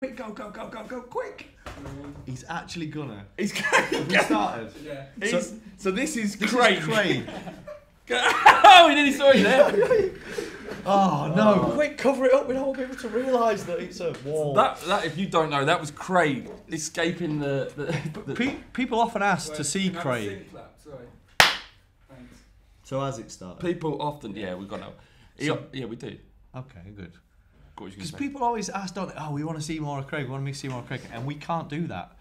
Quick, go, go, go, go, go, quick. He's actually gonna. He's We started. Yeah. So this is Craig. Craig. Oh, he nearly saw you there. Oh no! Quick, cover it up. We don't want people to realise that it's a wall. That, if you don't know, that was Craig escaping the People often ask to see Craig. Sorry. Thanks. So as it started. People often, yeah, we've got to. Yeah, we do. Okay, good. Because People always ask, don't they? Oh, we want to see more of Craig. We want to see more of Craig, and we can't do that.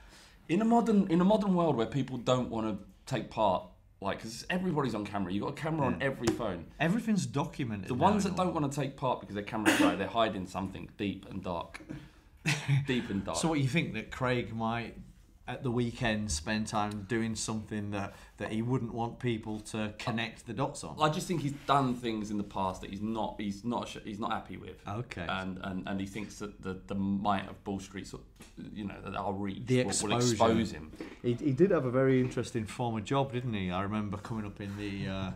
In a modern world where people don't want to take part, like, because everybody's on camera. You've got a camera on every phone. Everything's documented. The ones that don't want to take part because their camera's shy, they're hiding something deep and dark. Deep and dark. So what you think that Craig might, at the weekend, spend time doing something that he wouldn't want people to connect the dots on? I just think he's done things in the past that he's not happy with. Okay. And he thinks that the might of Ball Street, that our reach will expose him. He did have a very interesting former job, didn't he? I remember coming up in the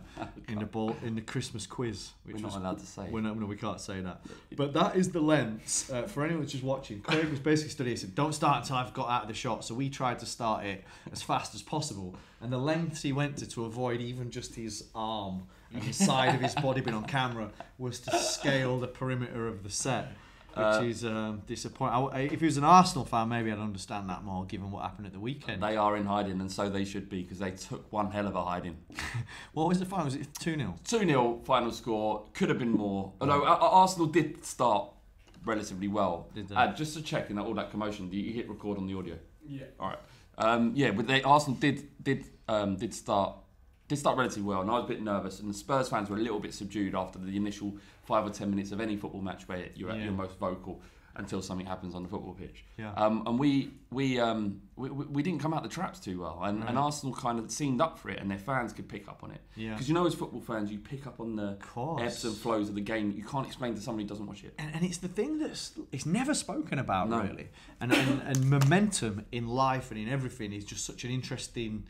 in the Christmas quiz, which we're not allowed to say. No, we can't say that. But that is the lengths for anyone that's just watching. Craig was basically studying. He said, "Don't start until I've got out of the shot." So we tried to start it as fast as possible, and the lengths he went to avoid even just his arm and the side of his body being on camera was to scale the perimeter of the set, which is disappointing. If he was an Arsenal fan, maybe I'd understand that more, given what happened at the weekend. They are in hiding, and so they should be, because they took one hell of a hiding. What was the final? Was it 2-0? 2-0 final score. Could have been more. Although Arsenal did start relatively well. Did they? Just to check in all that commotion, you hit record on the audio? Yeah. All right. But Arsenal did start relatively well, and I was a bit nervous, and the Spurs fans were a little bit subdued after the initial 5 or 10 minutes of any football match where you're at your most vocal until something happens on the football pitch. Yeah. And we didn't come out the traps too well, and Arsenal kind of seemed up for it, and their fans could pick up on it. Yeah. Because as football fans, you pick up on the ebbs and flows of the game. You can't explain to somebody who doesn't watch it. And it's the thing it's never spoken about, really. And momentum in life and in everything is just such an interesting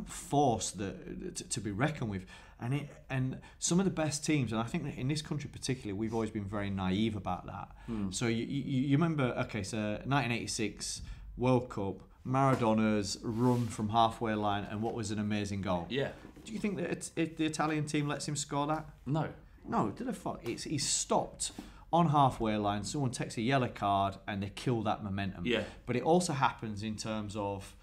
force that to be reckoned with. And some of the best teams, and I think that in this country particularly, we've always been very naive about that. So you remember, so 1986 World Cup, Maradona's run from halfway line, and what was an amazing goal. Yeah. Do you think that the Italian team lets him score that? No. No, did the fuck? He's stopped on halfway line, someone takes a yellow card, and they kill that momentum. Yeah. But it also happens in terms of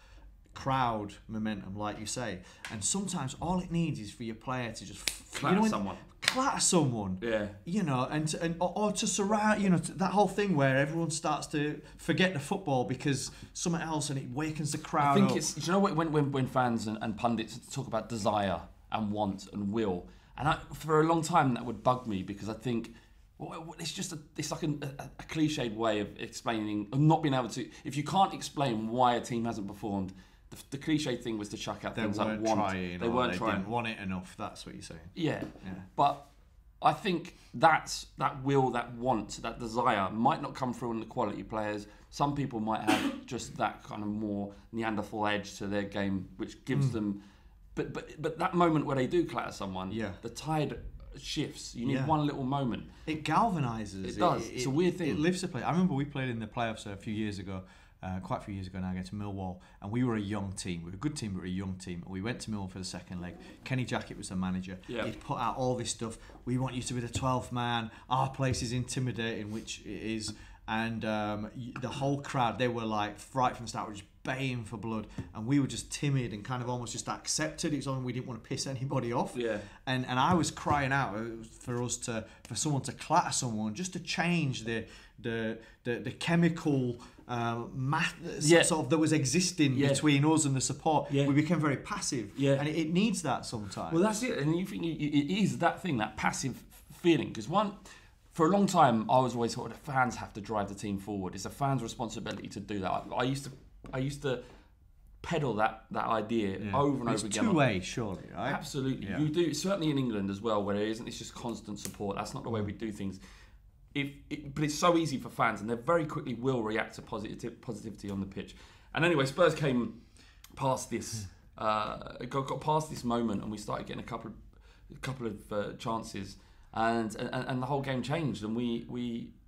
crowd momentum, like you say, and sometimes all it needs is for your player to just clatter someone. Yeah. Or to surround, that whole thing where everyone starts to forget the football because something else, and it wakens the crowd. I think it's when fans and pundits talk about desire and want and will, and for a long time that would bug me, because I think it's like a cliched way of explaining, of not being able to. If you can't explain why a team hasn't performed, the cliche thing was to chuck out things like want. They weren't trying. Didn't want it enough. That's what you're saying. Yeah. But I think that will, that want, that desire might not come through in the quality players. Some people might have just that kind of more Neanderthal edge to their game, which gives them. But that moment where they do clatter someone, the tide shifts. You need one little moment. It galvanises. It does. It's a weird thing. It lifts the play. I remember we played in the playoffs a few years ago. Quite a few years ago now, against Millwall, and we were a young team. We were a good team, but we were a young team. We went to Millwall for the second leg. Kenny Jackett was the manager. Yeah. He'd put out all this stuff. We want you to be the 12th man. Our place is intimidating, which it is. And the whole crowd, they were like right from the start, were just baying for blood, and we were just timid and kind of almost just accepted. It's only we didn't want to piss anybody off. Yeah. And I was crying out for someone to clatter someone, just to change the chemical sort of that was existing between us and the support. We became very passive, and it needs that sometimes. Well, that's it. And you think it is that thing, that passive feeling, because for a long time I was always thought the fans have to drive the team forward. It's a fan's responsibility to do that. I used to peddle that idea over and over again. It's two-way, surely, right? Absolutely. You do, certainly in England as well, where it's just constant support. That's not the way we do things. But it's so easy for fans, and they very quickly will react to positivity on the pitch. And anyway, Spurs came past this, got past this moment, and we started getting a couple of chances. and the whole game changed, and we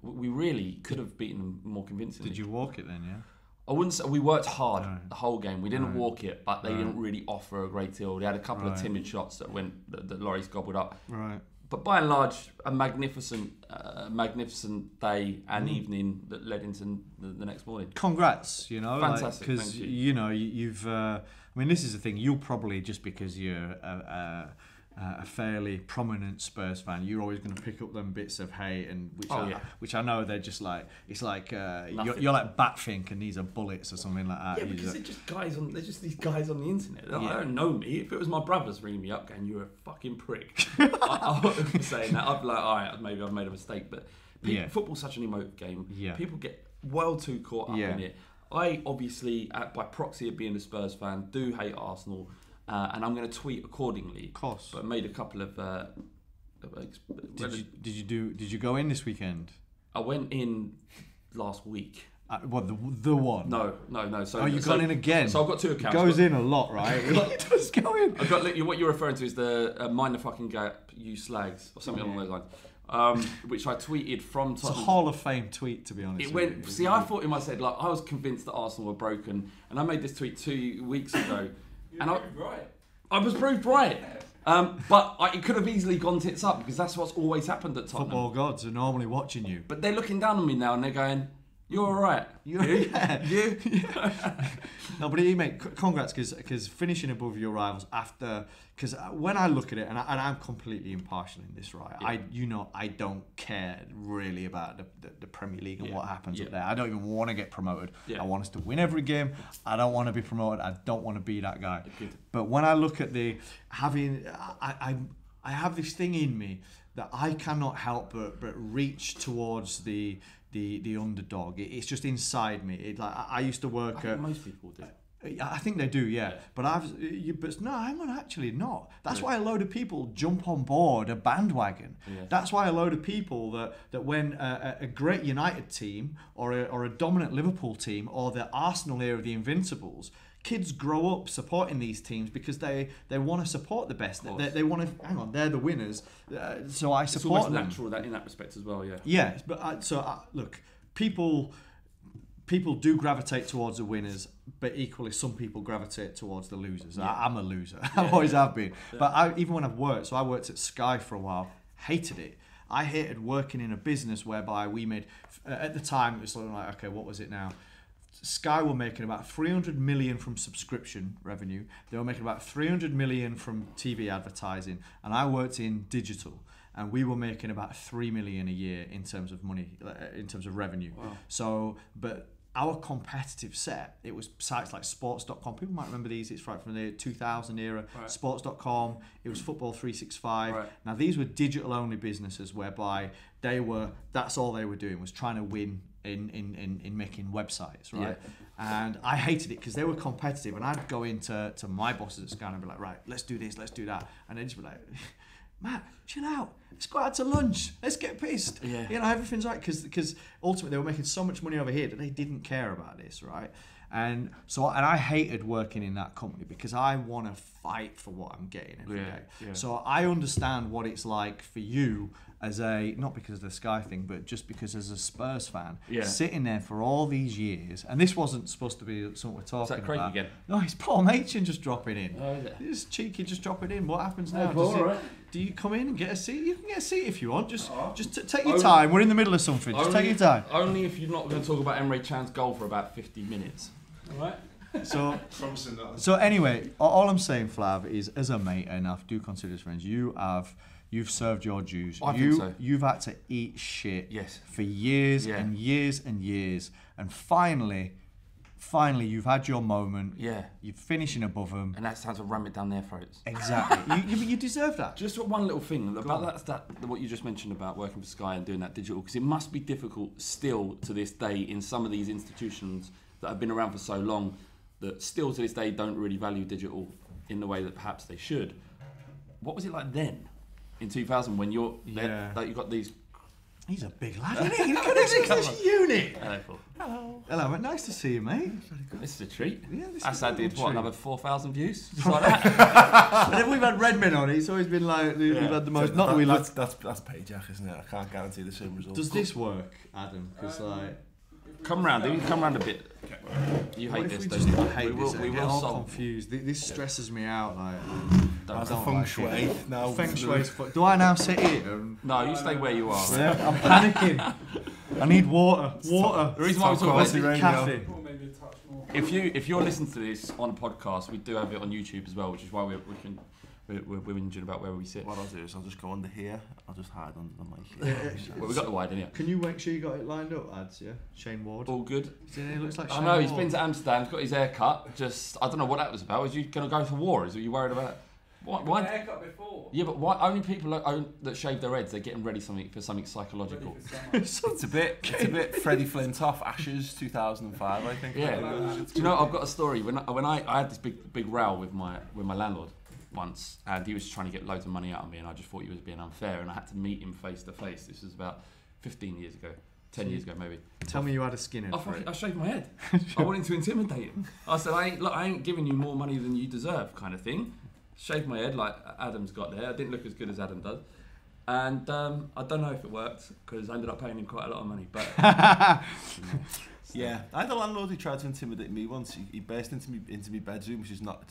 really could have beaten them more convincingly. Did you walk it then? Yeah. I wouldn't say we worked hard Right. the whole game. We didn't Right. walk it, but they Right. didn't really offer a great deal. They had a couple of Right. timid shots that Lloris gobbled up. Right. But by and large, a magnificent day and evening that led into the next morning. Congrats, Fantastic, because thank you. you've. I mean, this is the thing. You'll probably, just because you're a fairly prominent Spurs fan, you're always going to pick up them bits of hate, and which I know they're just like, it's like you're like Batfink and these are bullets or something like that. Yeah, because they're just these guys on the internet. They don't know me. If it was my brothers ringing me up going, "You're a fucking prick," I wouldn't be saying that. I'd be like, "All right, maybe I've made a mistake." But football's such an emotive game. Yeah. People get well too caught up in it. I obviously, by proxy of being a Spurs fan, do hate Arsenal. And I'm going to tweet accordingly. Of course. But I made a couple of. Did you go in this weekend? I went in last week. What the one? No. So you've gone in again. So I've got two accounts. Goes in a lot, right? It does go in. I've got what you're referring to is the mind the fucking gap, you slags, or something along those lines. Which I tweeted from. It's a Hall of Fame tweet, to be honest. It went. See, I thought in my head, like, I was convinced that Arsenal were broken, and I made this tweet 2 weeks ago. I was proved right. But it could have easily gone tits up, because that's what's always happened at Tottenham. Football gods are normally watching you. But they're looking down on me now and they're going, "You're all right." You? No, but mate, congrats, because finishing above your rivals after, because when I look at it, and I'm completely impartial in this, right? Yeah. I don't care really about the Premier League and what happens up there. I don't even want to get promoted. Yeah. I want us to win every game. I don't want to be promoted. I don't want to be that guy. Good. But when I look at I have this thing in me that I cannot help but reach towards the underdog. It's just inside me. I used to work I think most people do. I think they do, yeah. But I'm actually not. That's why a load of people jump on board a bandwagon. Yeah. That's why a load of people that when a great United team or a dominant Liverpool team or the Arsenal era of the Invincibles, kids grow up supporting these teams because they want to support the best. They want to, hang on, they're the winners. So I support them. It's almost natural in that respect as well, yeah. Yeah, but look, people do gravitate towards the winners, but equally some people gravitate towards the losers. Yeah. I'm a loser. I always have been. Yeah. But even when I've worked, so I worked at Sky for a while, hated it. I hated working in a business whereby we made, at the time, it was something like, okay, what was it now? Sky were making about 300 million from subscription revenue. They were making about 300 million from TV advertising. And I worked in digital. And we were making about 3 million a year in terms of money, in terms of revenue. Wow. So, but our competitive set, it was sites like sports.com. People might remember these. It's right from the 2000 era. Right. Sports.com. It was Football 365. Right. Now, these were digital-only businesses whereby that's all they were doing was trying to win in making websites, right? Yeah. And I hated it because they were competitive. And I'd go into my bosses at Sky and be like, right, let's do this, let's do that. And they'd just be like, Matt, chill out. Let's go out to lunch. Let's get pissed. Yeah. Everything's right because ultimately they were making so much money over here that they didn't care about this, right? And I hated working in that company because I want to fight for what I'm getting every day. Yeah. So I understand what it's like for you as not because of the Sky thing, but just because as a Spurs fan, sitting there for all these years, and this wasn't supposed to be something we're talking Craig about. Again? No, it's Paul Machin just dropping in. Oh, is it? It's cheeky just dropping in. What happens now? Right. Do you come in and get a seat? You can get a seat if you want. Just take your time. We're in the middle of something. Just take your time. Only if you're not going to talk about Emre Can's goal for about 50 minutes. All right? So anyway, all I'm saying, Flav, is as a mate, and I do consider us friends, you've served your dues. I think so. You've had to eat shit for years Yeah. and years and years, and finally you've had your moment. Yeah. You're finishing above them. And that's time to ram it down their throats. Exactly. you deserve that. Just one little thing about what you just mentioned about working for Sky and doing that digital, because it must be difficult still to this day in some of these institutions that have been around for so long that still to this day don't really value digital in the way that perhaps they should. What was it like then, in 2000, when you've got these He's a big lad, isn't he? Look at this unit. Hello, Paul. Hello, mate. Nice to see you, this unit. Hello, Paul. Hello, mate. Nice to see you, mate. This is a treat. Yeah, this That's is I a did treat. what, another 4,000 views? Just like that. Whenever we've had Redmen on, it's always been like we've had the most. Not that we look. That's payjack, isn't it? I can't guarantee the same result. Does this work, Adam? Because Come round, you come round a bit. You hate what if this, we don't just you? hate this? We I get will all solve. confused. This stresses me out. Like, That's the don't feng like shui. it. Now, Feng shui's do I now sit here? No, you stay where you are. Yeah, I'm panicking. I need water. Water. The reason why we talk about quality this, radio. Cafe. Or maybe a touch more. if you're listening to this on a podcast, we do have it on YouTube as well, which is why we're whinging about where we sit. What I'll do is I'll just go under here. I'll just hide under the mic. Well, we got the wide in here. Can you make sure you got it lined up, ads? Yeah, Shane Ward. All good. It looks like I Shane know he's Ward. been to Amsterdam. He's got his hair cut. Just I don't know what that was about. Was you going to go to war? Is you worried about? Why? Haircut before. Yeah, but why only people that shave their heads? They're getting ready for something psychological. Ready for It's a bit Freddie Flintoff, Ashes 2005, I think. Yeah. Do you know? I've got a story. When I had this big row with my landlord once, and he was trying to get loads of money out of me, and I just thought he was being unfair, and I had to meet him face to face. This was about 15 years ago, 10 years ago maybe. Tell me you had a skinhead for it. I shaved my head. I wanted to intimidate him. I said, I ain't giving you more money than you deserve, kind of thing. Shaved my head like Adam's got there. I didn't look as good as Adam does. And I don't know if it worked, because I ended up paying him quite a lot of money. But Yeah, I had a landlord who tried to intimidate me once. He burst into my bedroom, which is not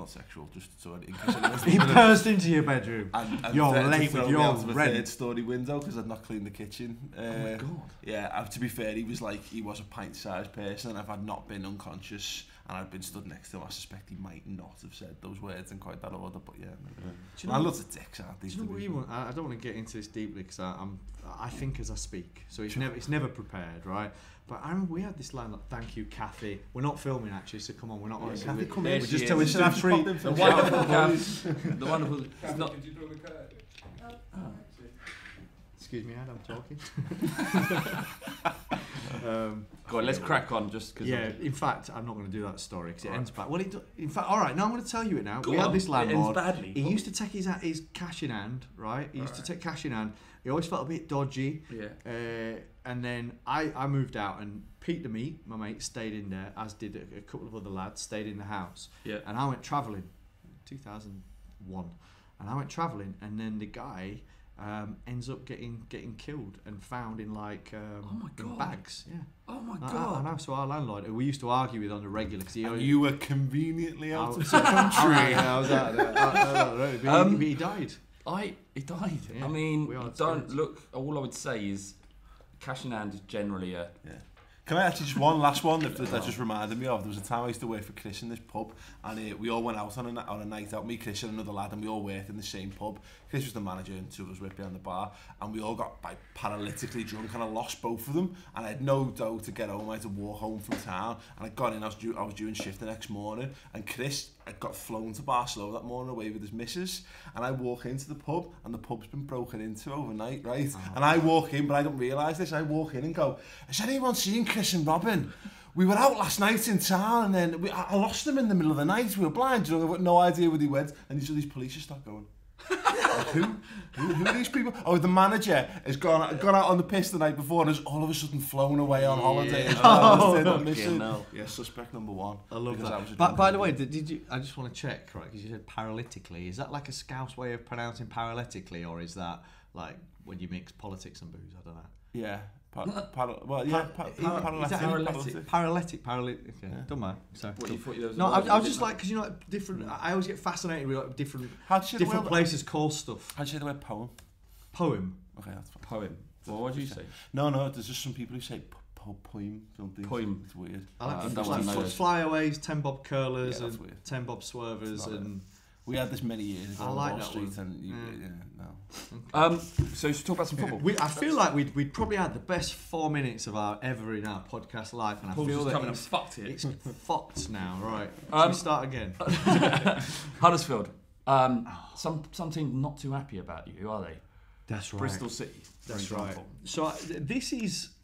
sexual. Just so in case anyone's He burst into your bedroom. and You're threatened to late throw with me your out of a rent. third-story window because I'd not cleaned the kitchen. oh my god. Yeah, to be fair, he was a pint-sized person, and if I'd not been unconscious and I'd been stood next to him, I suspect he might not have said those words in quite that order. But yeah, Do you know- landlords are dicks, aren't they? Do you know what you want? I don't want to get into this deeply because I think as I speak, so it's never prepared, right? But I remember we had this line like, "Thank you, Kathy." We're not filming actually, so come on, we're not. Yeah, honestly, Kathy, we- come in. we're just She telling is. some treat. The wonderful Kath. The wonderful. It's Kathy, not. did you draw the curtain? Excuse me, Ad, I'm talking. Go on, let's crack on. Just because. Yeah, in fact, I'm not going to do that story because it ends bad. Well, in fact, all right, now I'm going to tell you it now. Go We on. had this It landlord. ends badly. He used to take his cash in hand, right? He used to take cash in hand. He always felt a bit dodgy. Yeah. And then I moved out, and Pete the Meat, my mate, stayed in there, as did a couple of other lads, stayed in the house. Yeah. And I went travelling, 2001, and I went travelling, and then the guy ends up getting killed and found in like Oh my in God. bags. Yeah. Oh my I god. know. So our landlord, who we used to argue with on the regular, because he And always, you were conveniently out of the the country. I was out there. But he died. He died. Yeah, I mean, we all don't experienced. look. All I would say is, cash in hand is generally a. Can I actually just one last one that just reminded me of? There was a time I used to work for Chris in this pub, and we all went out on a night out. Me, Chris, and another lad, and we all worked in the same pub. Chris was the manager, and two of us worked behind the bar, and we all got paralytically drunk, and I lost both of them. And I had no dough to get home. I had to walk home from town, and I got in. I was doing shift the next morning, and Chris had got flown to Barcelona that morning away with his missus. And I walk into the pub, and the pub's been broken into overnight, right? Oh. And I walk in, but I don't realise this. I walk in and go, "Has anyone seen Chris and Robin? We were out last night in town, and then I lost them in the middle of the night. We were blind drunk. I've got no idea where they went." And these police just start going, who are these people? Oh, the manager has gone out on the piss the night before and has all of a sudden flown away on holiday. As well. no. Yeah, suspect number one. I love Because that. was a But drunk by the way, idiot. did you? I just want to check, right? Because you said paralytically. Is that like a Scouse way of pronouncing paralytically, or is that like when you mix politics and booze? I don't know. Yeah. Paralytic. Okay, Yeah. don't matter. So, What, you thought there was no, a I word was you just didn't like, because you know, like, different. I always get fascinated with like, different How'd you say the different word? places call stuff. How'd you say the word poem? Poem. Okay, that's fine. poem. Well, what did you say? No, there's just some people who say poem something. Poem. It's weird. I like I different, don't like wanna know this. flyaways, 10 bob curlers, Yeah, that's and weird. 10 bob swervers, It's not and We had this many years ago I on like Wall that Street, one. and Yeah. no. So let's talk about some football. I feel like we'd probably had the best 4 minutes of our podcast life, and I Paul's feel just that coming and fucked it. it's fucked now. Right, should we start again? Huddersfield. Some teams not too happy about you, are they? That's right. Bristol City. for That's right. example. So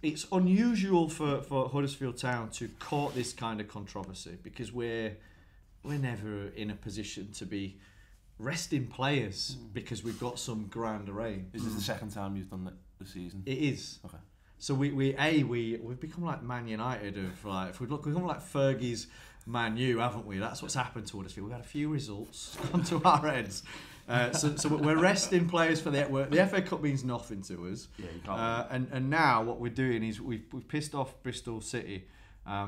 it's unusual for Huddersfield Town to court this kind of controversy because we're never in a position to be resting players because we've got some grand array. Is this the second time you've done this season? It is. Okay. So we've become like Man United of like, if we look, we've become like Fergie's Man U, haven't we? That's what's happened to Huddersfield. We've had a few results onto our heads. So we're resting players for the FA Cup means nothing to us. Yeah, you can't. And now what we're doing is we've pissed off Bristol City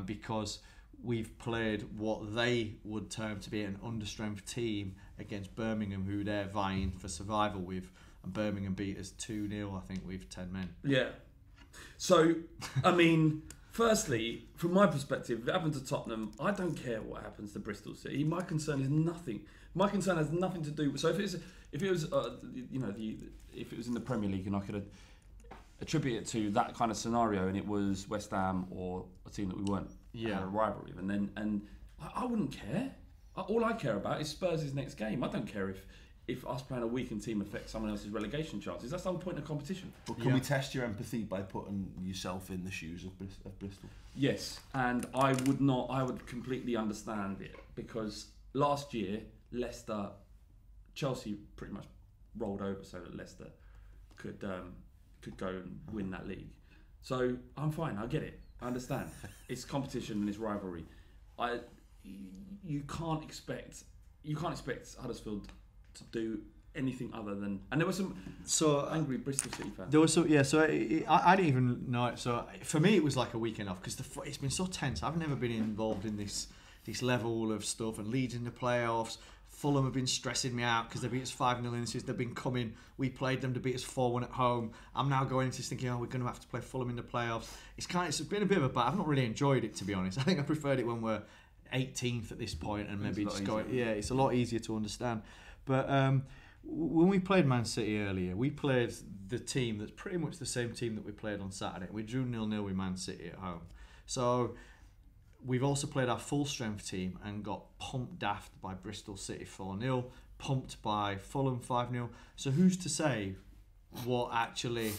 because we've played what they would term to be an understrength team against Birmingham, who they're vying for survival with. And Birmingham beat us 2-0, I think, with 10 men. Yeah. So, I mean, firstly, from my perspective, if it happened to Tottenham, I don't care what happens to Bristol City. My concern is nothing. My concern has nothing to do with. So if it was if it was in the Premier League and I could attribute it to that kind of scenario, and it was West Ham or a team that we weren't had a rivalry with, and I wouldn't care. All I care about is Spurs' next game. I don't care if us playing a weakened team affects someone else's relegation chances. That's the whole point of competition. But can we test your empathy by putting yourself in the shoes of Bristol? Yes, and I would completely understand it, because last year Chelsea pretty much rolled over so that Leicester could go and win that league. So I'm fine. I get it. I understand. It's competition and it's rivalry. You can't expect Huddersfield to do anything other than. And there were some angry Bristol City fans. There was so I didn't even know it. So for me, it was like a weekend off because it's been so tense. I've never been involved in this level of stuff, and Leeds in the playoffs. Fulham have been stressing me out because they beat us 5-0 in this. They've been coming. We played them to beat us 4-1 at home. I'm now going into this thinking, we're going to have to play Fulham in the playoffs. It's been a bit of a I've not really enjoyed it, to be honest. I think I preferred it when we're 18th at this point and maybe just going. Yeah, it's a lot easier to understand. But when we played Man City earlier, we played the team that's pretty much the same team that we played on Saturday. We drew 0-0 with Man City at home. So we've also played our full strength team and got pumped daft by Bristol City 4-0, pumped by Fulham 5-0. So who's to say what actually,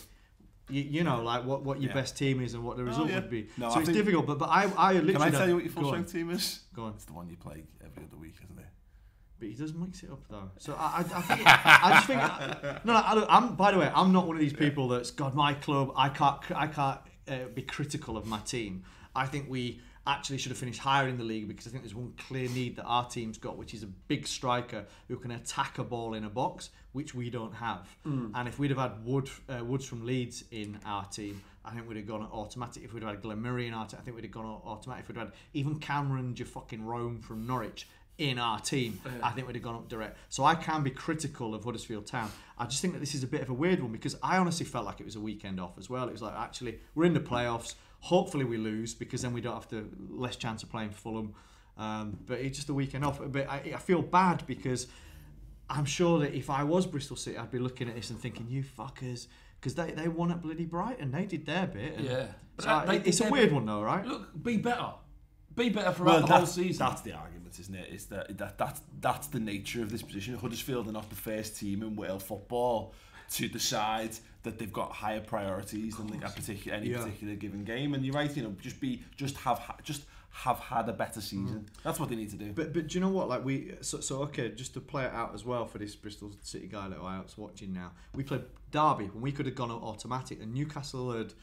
like what your best team is and what the result would be? No, so it's difficult. But I literally. Can I tell you what your full strength team is? Go on. It's the one you play every other week, isn't it? But he does mix it up though. So I just think I'm. By the way, I'm not one of these people that's God, my club. I can't be critical of my team. I think we actually should have finished higher in the league because I think there's one clear need that our team's got, which is a big striker who can attack a ball in a box, which we don't have. And if we'd have had Woods from Leeds in our team, I think we'd have gone automatic. If we'd have had Glenn Murray in our team, I think we'd have gone automatic. If we'd had even Cameron fucking Rome from Norwich in our team, I think we'd have gone up direct. So I can be critical of Huddersfield Town. I just think that this is a bit of a weird one because I honestly felt like it was a weekend off as well. It was like, actually, we're in the playoffs. Hopefully we lose because then we don't have less chance of playing Fulham. But it's just a weekend off. But I feel bad because I'm sure that if I was Bristol City, I'd be looking at this and thinking, you fuckers, because they won at bloody Brighton. They did their bit. Yeah. So it's a weird one though, right? Look, be better. Be better throughout the whole season. That's the argument, isn't it? It's that's the nature of this position. Huddersfield are not the first team in Wales football to decide that they've got higher priorities than any particular given game. And you're right, just have had a better season. That's what they need to do. But do you know what? Like okay, just to play it out as well for this Bristol City guy that I was watching now. We played Derby when we could have gone automatic, and Newcastle had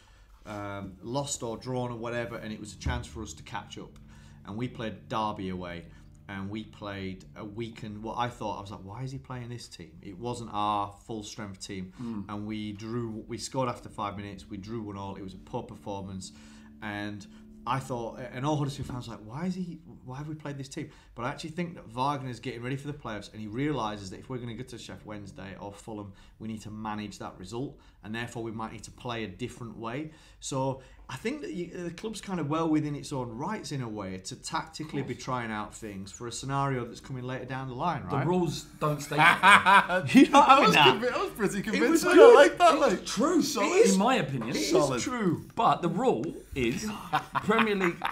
lost or drawn or whatever, and it was a chance for us to catch up. And we played Derby away, and we played a weakened. I was like, why is he playing this team? It wasn't our full strength team, and we scored after 5 minutes. We drew 1-1. It was a poor performance, and I thought, and all Huddersfield fans were like, why have we played this team? But I actually think that Wagner's getting ready for the playoffs, and he realises that if we're going to go to Sheffield Wednesday or Fulham, we need to manage that result, and therefore we might need to play a different way. So I think that the club's kind of well within its own rights in a way to tactically be trying out things for a scenario that's coming later down the line, right? The rules don't state that. You know what I was pretty convinced. I like that. It's true. In my opinion, it is true. But the rule is Premier League.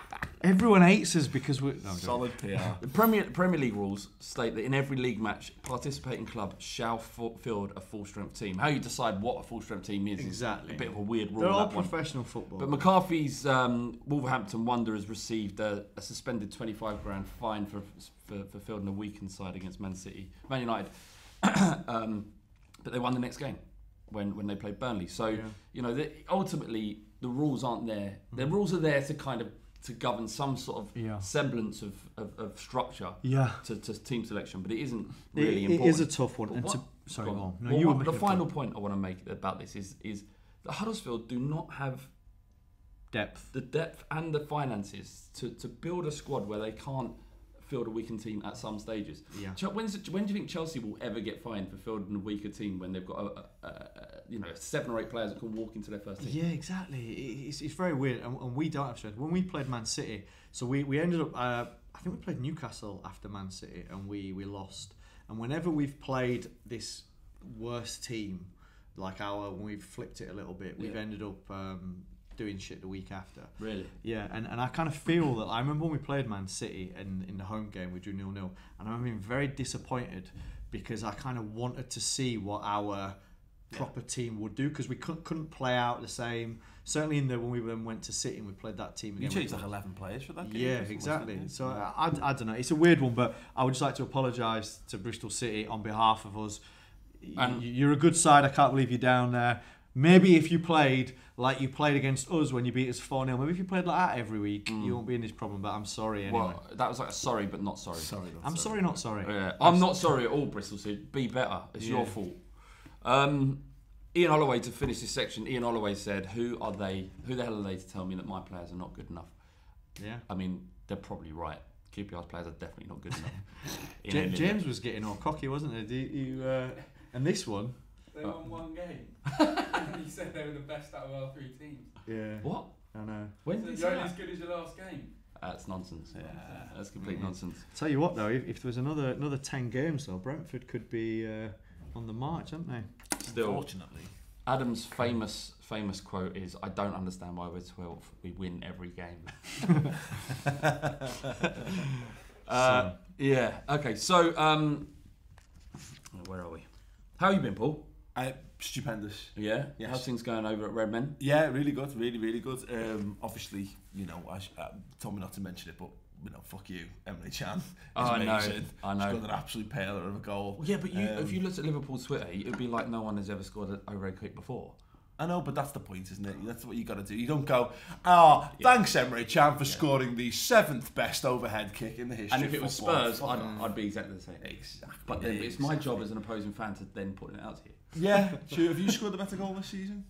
Everyone hates us because we're solid PR. The Premier League rules state that in every league match, participating club shall field a full strength team. How you decide what a full strength team is exactly a bit of a weird rule. They're all professional football. But McCarthy's Wolverhampton Wanderers received a suspended £25,000 fine for fielding a weakened side against Man United. But they won the next game. when they played Burnley. So Yeah. you know, ultimately the rules aren't there. The rules are there to kind of to govern some sort of semblance of structure to team selection, but it isn't really important. It is a tough one. And sorry, go on. No, the final point I want to make about this is that Huddersfield do not have the depth and the finances to build a squad where they can't field a weakened team at some stages. Yeah. When do you think Chelsea will ever get fined for fielding a weaker team when they've got 7 or 8 players that can walk into their first team? Yeah, exactly. It's very weird, and we don't have strength. When we played Man City, so we ended up. I think we played Newcastle after Man City, and we lost. And whenever we've played this worst team, like when we've flipped it a little bit, we've ended up doing shit the week after. Really? Yeah, and I kind of feel that I remember when we played Man City in the home game, we drew 0-0, and I remember being very disappointed because I kind of wanted to see what our proper team would do, because we couldn't play out the same. Certainly when we then went to City and we played that team again. You changed like 11 players for that game. Yeah, exactly. So I don't know. It's a weird one, but I would just like to apologise to Bristol City on behalf of us. You're a good side. I can't believe you're down there. Maybe if you played like you played against us when you beat us 4-0, maybe if you played like that every week, you won't be in this problem, but I'm sorry anyway. Well, that was like a sorry but not sorry. I'm sorry, not sorry. Yeah. I'm not sorry at all, Bristol City. Be better. It's your fault. Ian Holloway, to finish this section, Ian Holloway said, who the hell are they to tell me that my players are not good enough? Yeah. I mean, they're probably right. QPR's players are definitely not good enough. James was getting all cocky, wasn't he? And this one... They won one game. And he said they were the best out of our 3 teams. Yeah. What? I know. When So did you're he only say as good as your last game. That's nonsense. Yeah, that's complete nonsense. Tell you what though, if there was another 10 games though, Brentford could be on the march, aren't they? Still, Unfortunately. Adam's famous quote is, "I don't understand why we're 12th. We win every game." Yeah. Okay. So, where are we? How have you been, Paul? Stupendous. Yeah. Yes. How's things going over at Redmen? Yeah, really good, really good. Obviously, you know, I told me not to mention it, but you know, fuck you, Emily Chan. I know. She's got an absolute paler of a goal. Yeah, but if you looked at Liverpool's Twitter, it would be like no one has ever scored an overhead kick before. I know, but that's the point, isn't it? That's what you got to do. You don't go, thanks Emre Can for scoring the 7th best overhead kick in the history. And if of it was football. Spurs, I'd be exactly the same. Exactly. But then it's my job as an opposing fan to then put it out to you. Yeah, sure. Have you scored a better goal this season?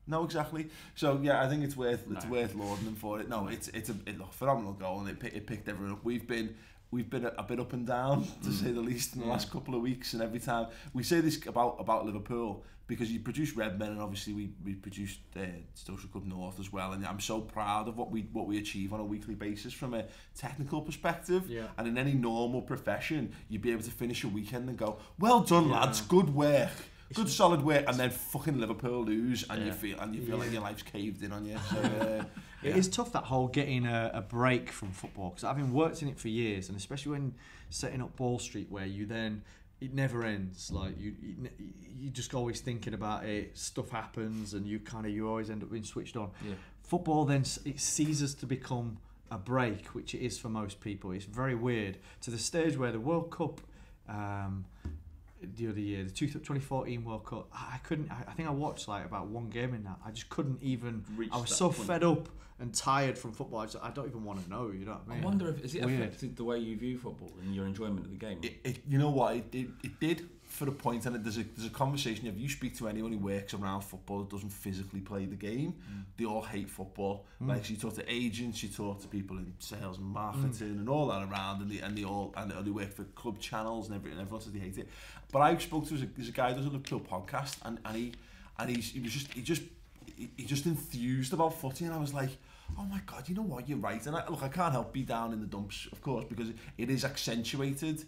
No, exactly. So yeah, I think it's worth lauding them for it. No, it's a phenomenal goal, and it picked everyone up. We've been a bit up and down, to say the least, in the last couple of weeks, and every time we say this about Liverpool, because you produce Redmen, and obviously we produced Social Club North as well, and I'm so proud of what we achieve on a weekly basis from a technical perspective. Yeah. And in any normal profession, you'd be able to finish a weekend and go, well done lads, good work. Good solid work, and then fucking Liverpool lose, and you feel like your life's caved in on you. So, It is tough, that whole getting a break from football, because having worked in it for years, and especially when setting up Ball Street, where you then it never ends. Like you just always thinking about it. Stuff happens, and you always end up being switched on. Yeah. Football then it ceases to become a break, which it is for most people. It's very weird, to the stage where the World Cup. The other year, the 2014 World Cup, I think I watched like about one game in that. I just couldn't even. I was so fed up and tired from football. I don't even want to know. You know what I mean? I wonder if it affected the way you view football and your enjoyment of the game. You know what? It did for a point, and there's a conversation. If you speak to anyone who works around football that doesn't physically play the game, they all hate football. Like, you talk to agents, you talk to people in sales and marketing and all that around, and they work for club channels and everyone says they hate it. But I spoke to there's a guy who does a Liverpool podcast, and he just enthused about footy, and I was like, oh my god, you know what, you're right. And I can't help be down in the dumps, of course, because it is accentuated.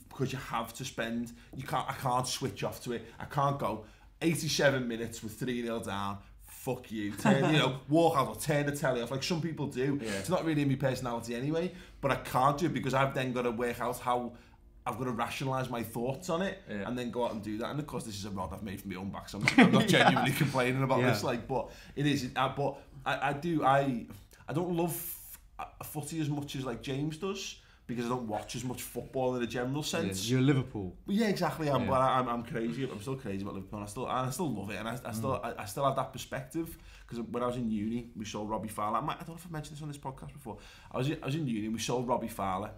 Because you have to spend, I can't switch off to it. I can't go 87 minutes with 3-0 down. Fuck you. Walk out or turn the telly off like some people do. Yeah. It's not really in my personality anyway, but I can't do it because I've then got to work out how I've got to rationalise my thoughts on it and then go out and do that. And of course, this is a rod I've made for my own back, so I'm not genuinely complaining about this. But it is. But I don't love footy as much as like James does. because I don't watch as much football in a general sense. You're Liverpool. Yeah, exactly. I'm crazy. I'm still crazy about Liverpool, and I still love it, and I still have that perspective. Because when I was in uni, we sold Robbie Fowler. I don't know if I've mentioned this on this podcast before. I was in uni, and we sold Robbie Fowler.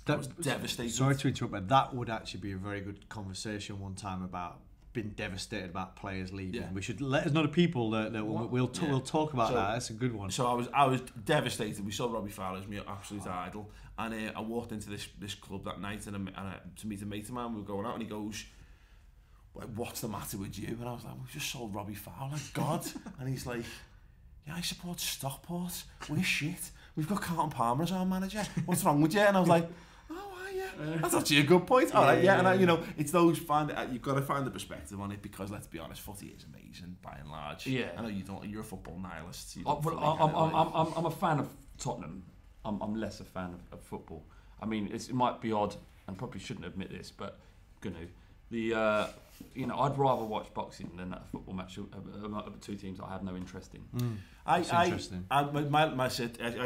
That was devastating. Sorry to interrupt, but that would actually be a very good conversation one time about being devastated about players leaving. Yeah. We should let us know the people that we'll talk about that. That's a good one. So I was devastated. We saw Robbie Fowler as my absolute idol, and I walked into this club that night and to meet a mate of mine. We were going out, and he goes, "What's the matter with you?" And I was like, "We've just sold Robbie Fowler, God." And he's like, "Yeah, I support Stockport. We're shit. We've got Carlton Palmer as our manager. What's wrong with you?" And I was like, that's actually a good point. All right, yeah, and it's those you've got to find the perspective on it, because let's be honest, footy is amazing by and large. Yeah, I know you're a football nihilist. I'm a fan of Tottenham. I'm less a fan of football. I mean, it might be odd, and probably shouldn't admit this, but I'd rather watch boxing than a football match of two teams I have no interest in. That's interesting. I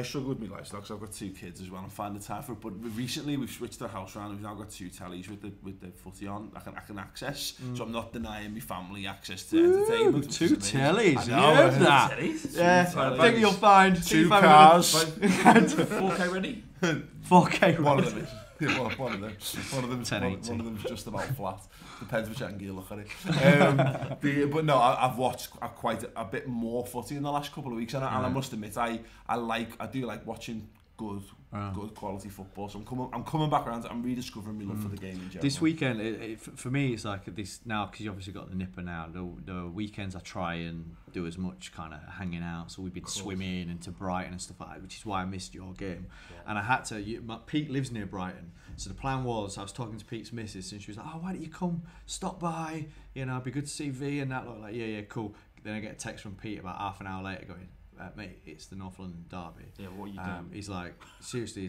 struggle with my lifestyle because I've got 2 kids as well and find the time for it. But recently we've switched the house around. We've now got 2 tellies with the footy on. I can access, so I'm not denying my family access to entertainment. 2 tellies. You heard that? Yeah, I think you'll find 2 cars. 4K ready. 4K ready. One of them is. One of them's just about flat. Depends which angle you look at it. But no, I've watched quite a bit more footy in the last couple of weeks, and I must admit, I do like watching good quality football. So I'm coming back around. I'm rediscovering my love for the game in general. This weekend, for me, it's like this now, because you obviously got the nipper now. The weekends I try and do as much kind of hanging out. So we've been swimming and to Brighton and stuff like that, which is why I missed your game. Yeah. And I had to. Pete lives near Brighton, so the plan was I was talking to Pete's missus, and she was like, "Oh, why don't you come stop by? It'd be good to see V." And that looked like, yeah, cool. Then I get a text from Pete about half an hour later going, "Mate, it's the North London derby." Yeah, what are you doing? He's like, seriously,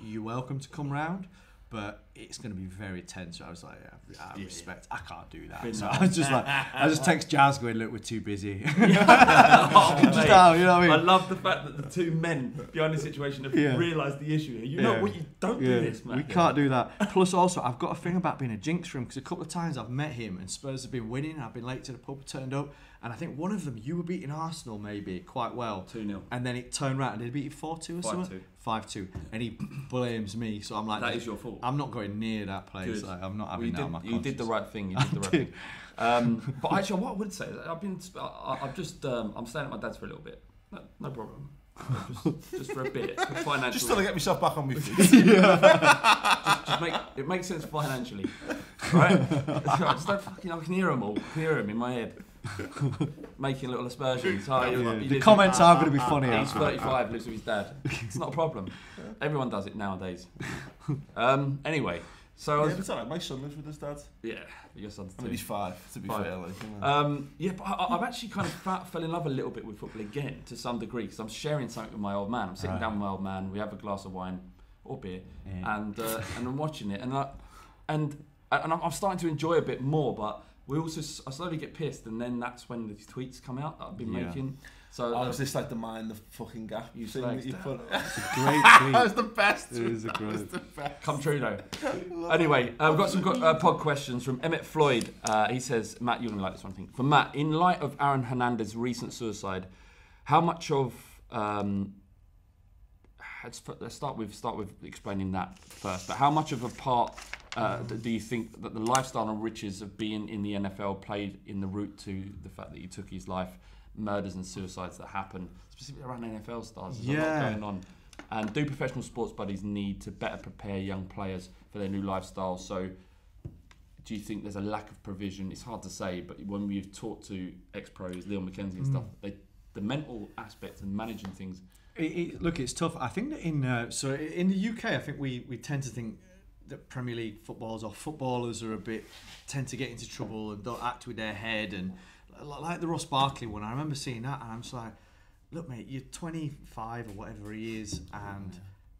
you're welcome to come round, but it's going to be very tense. So I was like, out of respect, I can't do that. So I was just like, I just text Jazz going, "Look, we're too busy." You know what I mean? I love the fact that the 2 men behind the situation have realised the issue here. You know what? You don't do this, man. We can't do that. Plus, also, I've got a thing about being a jinx for him, because a couple of times I've met him and Spurs have been winning, and I've been late to the pub, turned up. And I think one of them, you were beating Arsenal maybe quite well. 2-0. And then it turned round. Did he beat you 4-2 or something? 5-2. And he blames me. So I'm like, that is your fault. I'm not going near that place. Like, I'm not having that on my conscience. You did the right thing. But actually, what I would say is I'm staying at my dad's for a little bit. No problem. Just for a bit. Financially. Just to get myself back on my feet. It makes sense financially. Right? Just don't fucking, I can hear them all. I can hear them in my head. Making little aspersions. The comments are going to be funny. He's 35, lives with his dad. It's not a problem. Everyone does it nowadays. Anyway. So it's alright. My son lives with his dad. Yeah, your son's 2. I mean, he's 5, to be fair. But I've actually kind of fell in love a little bit with football again, to some degree, because I'm sharing something with my old man. I'm sitting down with my old man. We have a glass of wine or beer, and I'm watching it, and I'm starting to enjoy a bit more. But I slowly get pissed, and then that's when the tweets come out that I've been making. So is this like the mind the fucking gap you sing that you put? It's a great tweet. That was the best. It is a great. Come true though. Anyway, we've got some pod questions from Emmett Floyd. He says, Matt, you're gonna like this one thing. For Matt, in light of Aaron Hernandez's recent suicide, how much of let's start with explaining that first. But how much of a part do you think that the lifestyle and riches of being in the NFL played in the route to the fact that he took his life? Murders and suicides that happen, specifically around NFL stars. There's a lot going on. And do professional sports bodies need to better prepare young players for their new lifestyle? So do you think there's a lack of provision? It's hard to say, but when we've talked to ex-pros, Leon McKenzie and stuff, the mental aspect and managing things. Look, it's tough. I think that in the UK, I think we tend to think that Premier League footballers are tend to get into trouble and don't act with their head, and like the Ross Barkley one, I remember seeing that, and I'm just like, look, mate, you're 25 or whatever he is, and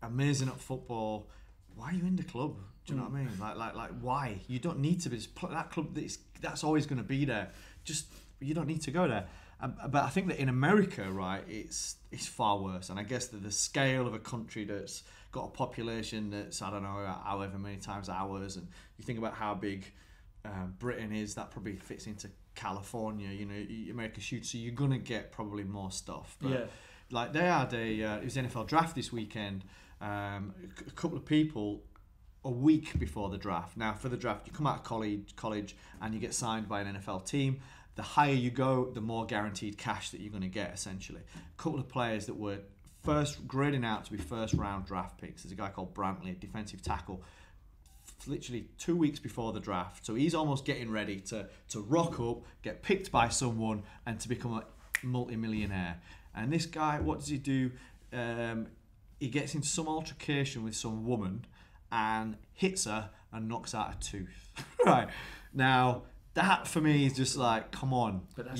amazing at football. Why are you in the club? Do you know what I mean? Like, why? You don't need to be. That club, that's always going to be there. You don't need to go there. But I think that in America, right, it's far worse. And I guess that the scale of a country that's got a population that's, I don't know, however many times ours, and you think about how big Britain is, that probably fits into California, you know, America's huge, so you're gonna get probably more stuff. But like they had it was NFL draft this weekend. A couple of people a week before the draft. Now for the draft, you come out of college and you get signed by an NFL team. The higher you go, the more guaranteed cash that you're going to get, essentially. A couple of players that were grading out to be first round draft picks. There's a guy called Brantley, a defensive tackle, literally 2 weeks before the draft. So he's almost getting ready to rock up, get picked by someone, and to become a multi-millionaire. And this guy, what does he do? He gets into some altercation with some woman and hits her and knocks out a tooth. Right. Now, that for me is just like, come on, what are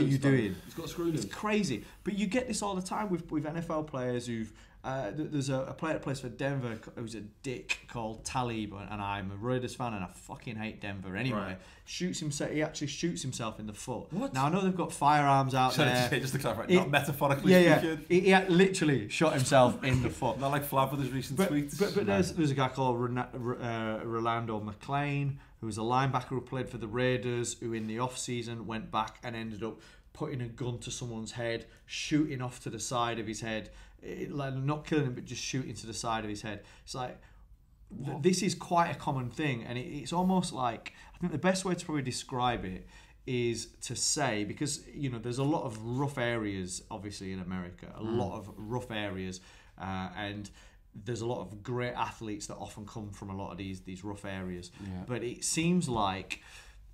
you doing? It's got screw loose. It's crazy. But you get this all the time with NFL players who've. There's a player that plays for Denver who's a dick called Talib, and I'm a Raiders fan and I fucking hate Denver anyway. Right. He actually shoots himself in the foot. What? Now I know they've got firearms out there. Just to clarify, not metaphorically speaking. He literally shot himself in the foot. Not like Flav with his recent tweets. But there's a guy called Rolando McClain, who was a linebacker who played for the Raiders, who in the off-season went back and ended up putting a gun to someone's head, shooting off to the side of his head, like not killing him, but just shooting to the side of his head. It's like, this is quite a common thing, and it's almost like, I think the best way to probably describe it is to say, because, you know, there's a lot of rough areas, obviously, in America, a lot of rough areas, and there's a lot of great athletes that often come from a lot of these rough areas. Yeah. But it seems like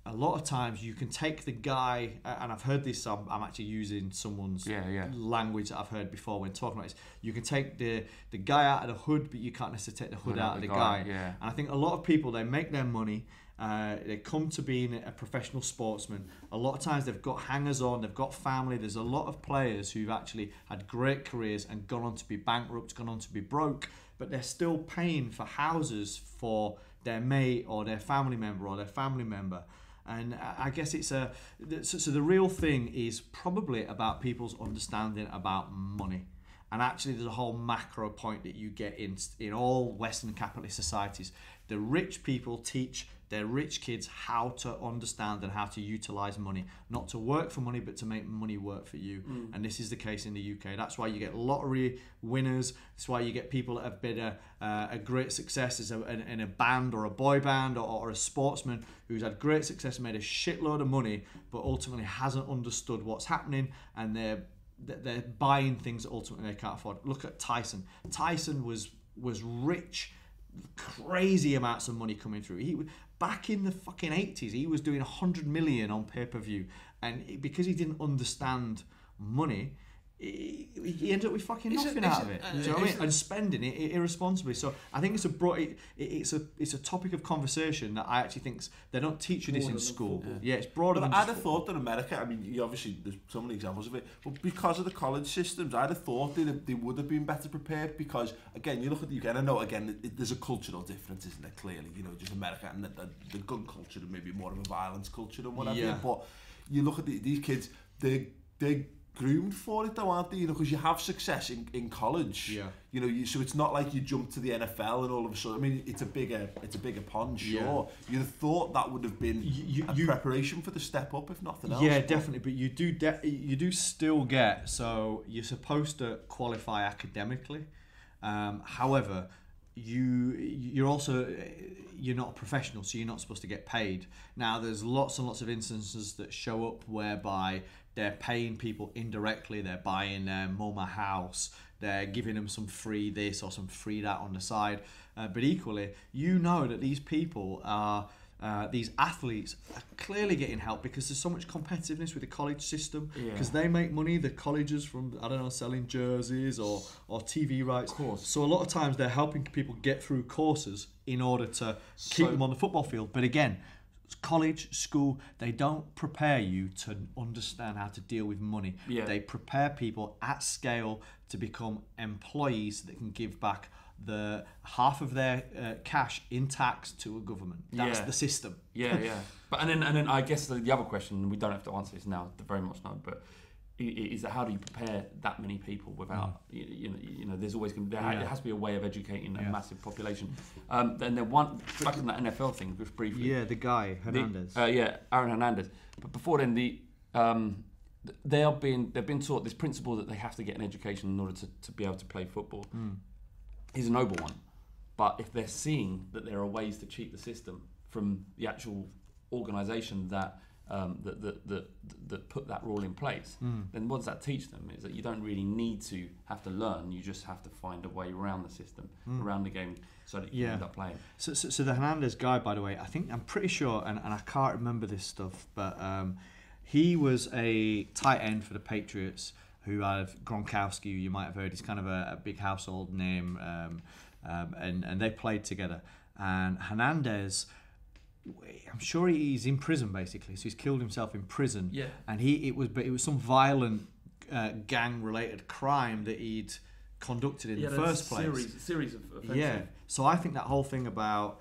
a lot of times you can take the guy, and I've heard this, I'm actually using someone's language that I've heard before when talking about this. You can take the guy out of the hood, but you can't necessarily take the hood out of the guy. Yeah. And I think a lot of people, they make their money, they come to being a professional sportsman. A lot of times they've got hangers on, they've got family. There's a lot of players who've actually had great careers and gone on to be bankrupt, gone on to be broke, but they're still paying for houses for their mate or their family member or their family member. And I guess it's so the real thing is probably about people's understanding about money. And actually there's a whole macro point that you get in all Western capitalist societies. The rich people teach their rich kids how to understand and how to utilize money, not to work for money, but to make money work for you. And this is the case in the UK. That's why you get lottery winners. That's why you get people that have been a great success as in a band or a boy band or a sportsman who's had great success and made a shitload of money, but ultimately hasn't understood what's happening, and they're buying things that ultimately they can't afford. Look at Tyson. Tyson was rich, crazy amounts of money coming through. Back in the fucking 80s, he was doing 100 million on pay-per-view, and because he didn't understand money, he ended up with fucking nothing out of it. Do you know what I mean? And spending it irresponsibly. So I think it's a topic of conversation that I actually think they don't teach you this in school. Yeah, it's broader than. I'd have thought that America, I mean, you obviously there's so many examples of it, but because of the college systems, I'd have thought they would have been better prepared, because again, you look at the UK, and I know again there's a cultural difference, isn't there? Clearly, you know, just America and the gun culture and maybe more of a violence culture and whatever. Yeah. But you look at these kids, they're groomed for it though, aren't they? You know, because you have success in college. Yeah. You know, so it's not like you jump to the NFL and all of a sudden. I mean, it's a bigger pond, sure. Yeah. You'd have thought that would have been preparation for the step up, if nothing else. Yeah, definitely. But you do still get. So you're supposed to qualify academically. However, you're not a professional, so you're not supposed to get paid. Now, there's lots and lots of instances that show up whereby they're paying people indirectly. They're buying their mum a house. They're giving them some free this or some free that on the side. But equally, you know that these people are, these athletes are clearly getting help because there's so much competitiveness with the college system. Because they make money, the colleges, from, I don't know, selling jerseys or TV rights. Of course. So a lot of times they're helping people get through courses in order to keep them on the football field. But again, college, school, they don't prepare you to understand how to deal with money. Yeah. They prepare people at scale to become employees that can give back half of their cash in tax to a government. That's the system. Yeah. But and then I guess the other question, we don't have to answer this now, very much not, but is that how do you prepare that many people without you know there's always going to there has to be a way of educating a massive population. Then one back on that NFL thing just briefly. Yeah, the guy Hernandez. Aaron Hernandez. But before then, they've been taught this principle that they have to get an education in order to be able to play football. Is a noble one, but if they're seeing that there are ways to cheat the system from the actual organisation that put that rule in place, then what does that teach them? Is that you don't really need to have to learn; you just have to find a way around the system, around the game, so that you can end up playing. So the Hernandez guy, by the way, I'm pretty sure, and I can't remember this stuff, but he was a tight end for the Patriots who had Gronkowski, who you might have heard. He's kind of a big household name, and they played together. And Hernandez, I'm sure he's in prison basically. So he's killed himself in prison. Yeah. And it was some violent gang-related crime that he'd conducted in the first place. Series of offences. Yeah. So I think that whole thing about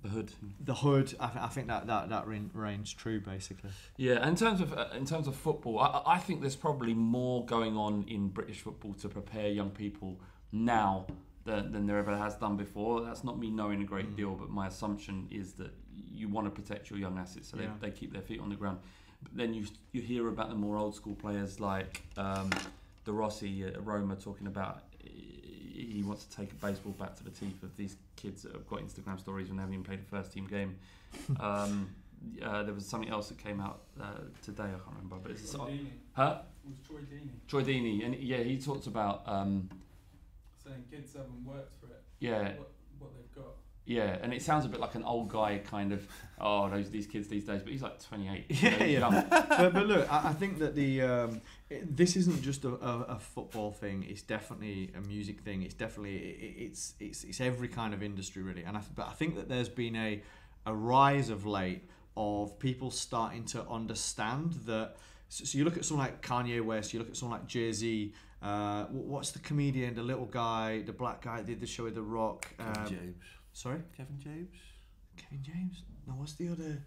the hood. I think that reigns true basically. Yeah. In terms of football, I think there's probably more going on in British football to prepare young people now than there ever has done before. That's not me knowing a great deal, but my assumption is that you want to protect your young assets so they keep their feet on the ground. But then you hear about the more old school players like De Rossi at Roma talking about he wants to take a baseball bat to the teeth of these kids that have got Instagram stories when they haven't even played a first team game. There was something else that came out today, I can't remember, but it's Troy Deeney. Huh? It was Troy Deeney. Troy Deeney, and he talks about saying kids haven't worked for it. Yeah. What they've got. Yeah, and it sounds a bit like an old guy kind of, these kids these days, but he's like 28. Yeah. But look, I think that this isn't just a football thing. It's definitely a music thing. It's definitely it's every kind of industry really. But I think that there's been a rise of late of people starting to understand that. So you look at someone like Kanye West, you look at someone like Jay-Z. What's the comedian, the little guy, the black guy that did the show with The Rock? Kevin James. Sorry? Kevin James? Kevin James? No, what's the other?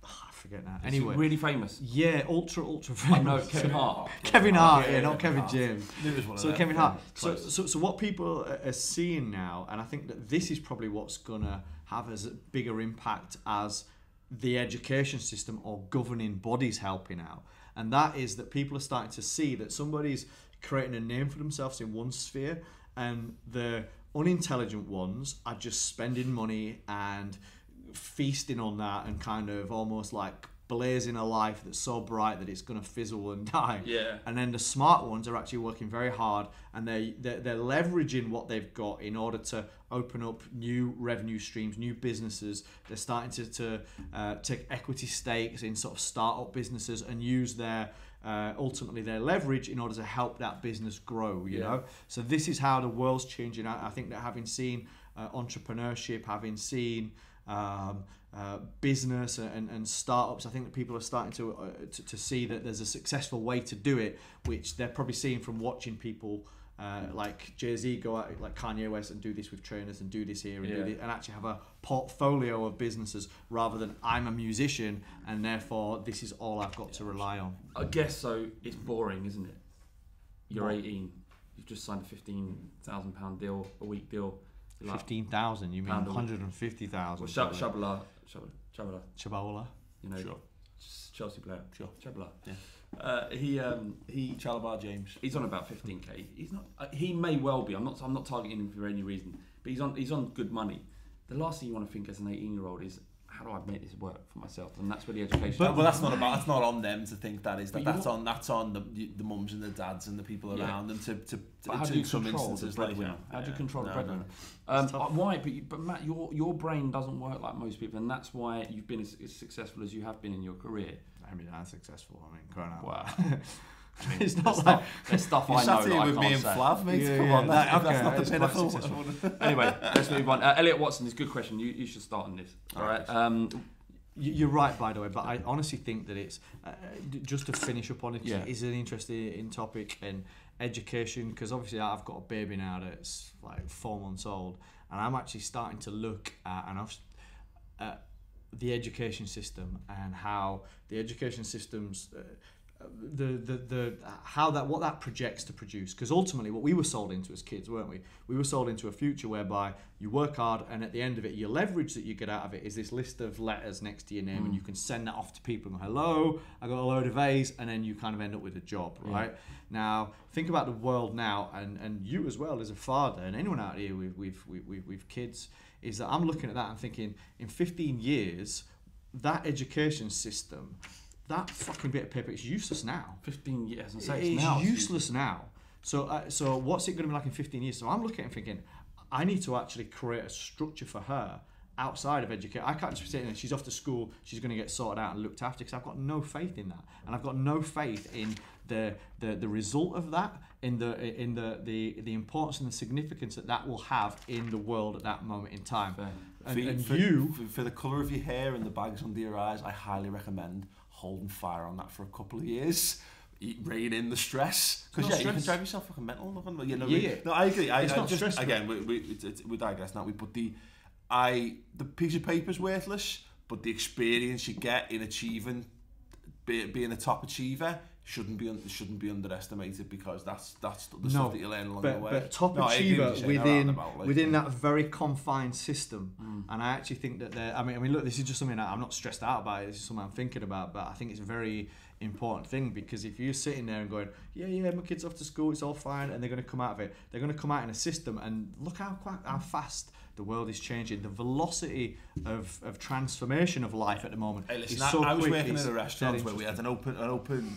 I forget now. Is anyway. he really famous? Yeah, ultra famous. I know, Kevin Hart. Kevin Hart, not Kevin James. So Kevin Hart. So what people are seeing now, and I think that this is probably what's going to have as a bigger impact as the education system or governing bodies helping out, and that is that people are starting to see that somebody's creating a name for themselves in one sphere, and the unintelligent ones are just spending money and feasting on that and kind of almost like blazing a life that's so bright that it's going to fizzle and die. Yeah. And then the smart ones are actually working very hard, and they're leveraging what they've got in order to open up new revenue streams, new businesses. They're starting to take equity stakes in sort of startup businesses and use their ultimately their leverage in order to help that business grow, you know. So this is how the world's changing. I think that having seen entrepreneurship, having seen business and startups, I think that people are starting to see that there's a successful way to do it, which they're probably seeing from watching people like Jay-Z go out, like Kanye West, and do this with trainers and do this here and do this, and actually have a portfolio of businesses rather than I'm a musician and therefore this is all I've got to rely on. I guess so. It's boring, isn't it? You're 18. You've just signed a £15,000 deal, a week deal. 15,000? You mean 150,000? Well, Shabala. You know, sure. Chelsea player. Sure. Shabala. Yeah. Chalabar James. He's on about 15k. He's not. He may well be. I'm not targeting him for any reason. But he's on good money. The last thing you want to think as an 18-year-old is, how do I make this work for myself? And that's where the education. But that's not on them to think that is. That's on the mums and the dads and the people around them to how do you some control instances the breadwinner? How do you control the breadwinner? Why? But Matt, your brain doesn't work like most people, and that's why you've been as successful as you have been in your career. I mean, I'm successful. I mean, growing up. Wow. I mean, it's not like there's stuff I know that I with can't me and say. Flav, mate. Yeah, Come yeah, on, that's not the quite pinnacle. Anyway, let's move on. Elliot Watson, this is a good question. You should start on this. All right. You're right, by the way, but I honestly think that it's just to finish up on it. It's an interesting topic, and education, because obviously I've got a baby now that's like 4 months old, and I'm actually starting to look at the education system and how the education systems what that projects to produce. Because ultimately what we were sold into as kids, weren't we? We were sold into a future whereby you work hard, and at the end of it, your leverage that you get out of it is this list of letters next to your name, and you can send that off to people and go, hello, I got a load of A's, and then you kind of end up with a job, right? Now think about the world now, and you as well as a father, and anyone out here with kids, is that I'm looking at that and thinking, in 15 years, that education system, that fucking bit of paper, it's useless now. 15 years, and it's useless now. So what's it going to be like in 15 years? So I'm looking at it and thinking, I need to actually create a structure for her outside of education. I can't just be saying she's off to school, she's going to get sorted out and looked after, because I've got no faith in that, and I've got no faith in the result of that, in the importance and the significance that will have in the world at that moment in time. For the colour of your hair and the bags under your eyes, I highly recommend holding fire on that for a couple of years. Rein in the stress, because you can drive yourself fucking mental. No, I agree. I just stressful. Again, we digress now. But the piece of paper's worthless, but the experience you get in achieving, being a top achiever, shouldn't be underestimated, because that's the stuff that you learn along the way. But top achiever within that very confined system, and I actually think that I mean, look, this is just something that I'm not stressed out about. This is something I'm thinking about, but I think it's a very important thing, because if you're sitting there and going, yeah, my kid's off to school, it's all fine, and they're going to come out of it, they're going to come out in a system, and look how fast the world is changing. The velocity of transformation of life at the moment is so quick. I was working in a restaurant where we had an open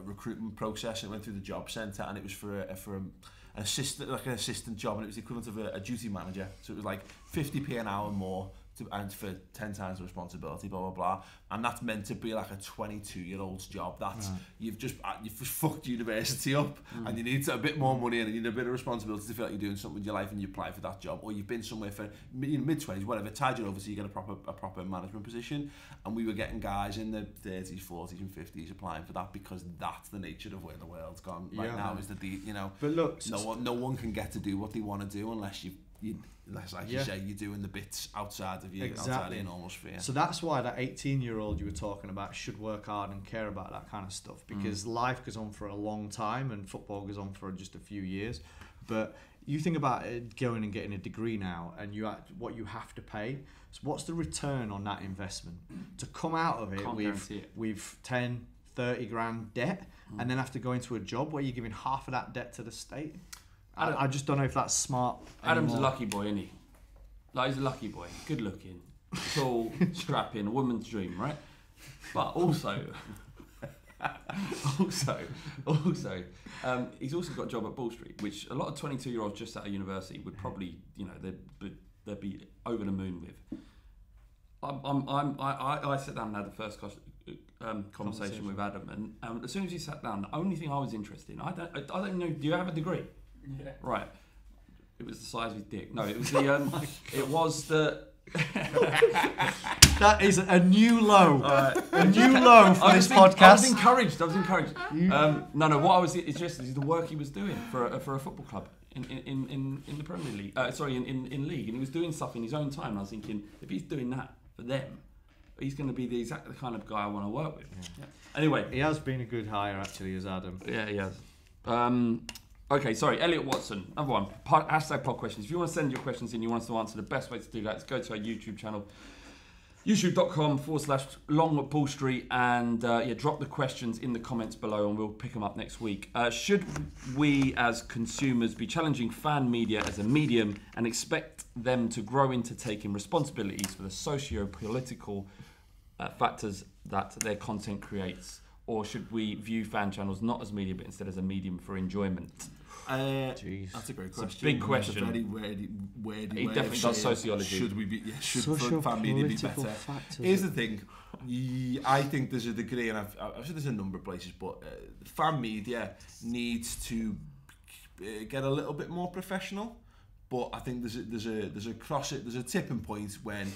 recruitment process, and it went through the job centre, and it was for an assistant job, and it was the equivalent of a duty manager. So it was like 50p an hour more, and for 10 times the responsibility, blah blah blah, and that's meant to be like a 22-year-old's job. That's you've just fucked university up, and you need a bit more money, and you need a bit of responsibility to feel like you're doing something with your life, and you apply for that job, or you've been somewhere for mid-20s, whatever, tied you over so you get a proper management position. And we were getting guys in the 30s, 40s, and 50s applying for that, because that's the nature of where the world's gone right now. Is that But look, no one can get to do what they want to do unless you say, you're doing the bits outside of you, outside of your normal sphere. So that's why that 18-year-old you were talking about should work hard and care about that kind of stuff, because life goes on for a long time, and football goes on for just a few years. But you think about it, going and getting a degree now, and what you have to pay. So what's the return on that investment? To come out of it with 10, 30 grand debt, and then have to go into a job where you're giving half of that debt to the state? I just don't know if that's smart Adam's anymore. a lucky boy, isn't he? Like, he's a lucky boy, good looking, tall, strapping, a woman's dream, right? But also, he's also got a job at Ball Street, which a lot of 22-year-olds just out of university would probably, they'd be over the moon with. I sat down and had the first conversation with Adam, and as soon as he sat down, the only thing I was interested in, I don't know, do you have a degree? Yeah. Right. It was the size of his dick. No, it was the it was the That is a new low. A new low for this podcast. I was encouraged. No, what I was, it's just the work he was doing for a football club in the Premier League. In league, and he was doing stuff in his own time. And I was thinking, if he's doing that for them, he's going to be the kind of guy I want to work with. Yeah. Anyway, he has been a good hire actually, as Adam. Yeah, he has. Okay, sorry, Elliot Watson, another one. Hashtag pod questions. If you want to send your questions in, you want us to answer, the best way to do that is go to our YouTube channel, youtube.com/longballstreet, and drop the questions in the comments below, and we'll pick them up next week. Should we as consumers be challenging fan media as a medium and expect them to grow into taking responsibilities for the socio-political factors that their content creates? Or should we view fan channels not as media, but instead as a medium for enjoyment? That's a great question. It's a big question. It's a very wordy He definitely does sociology. Should fan media be better? Here's the thing. I think there's a degree, and I've said there's a number of places, but fan media needs to get a little bit more professional. But I think there's a tipping point when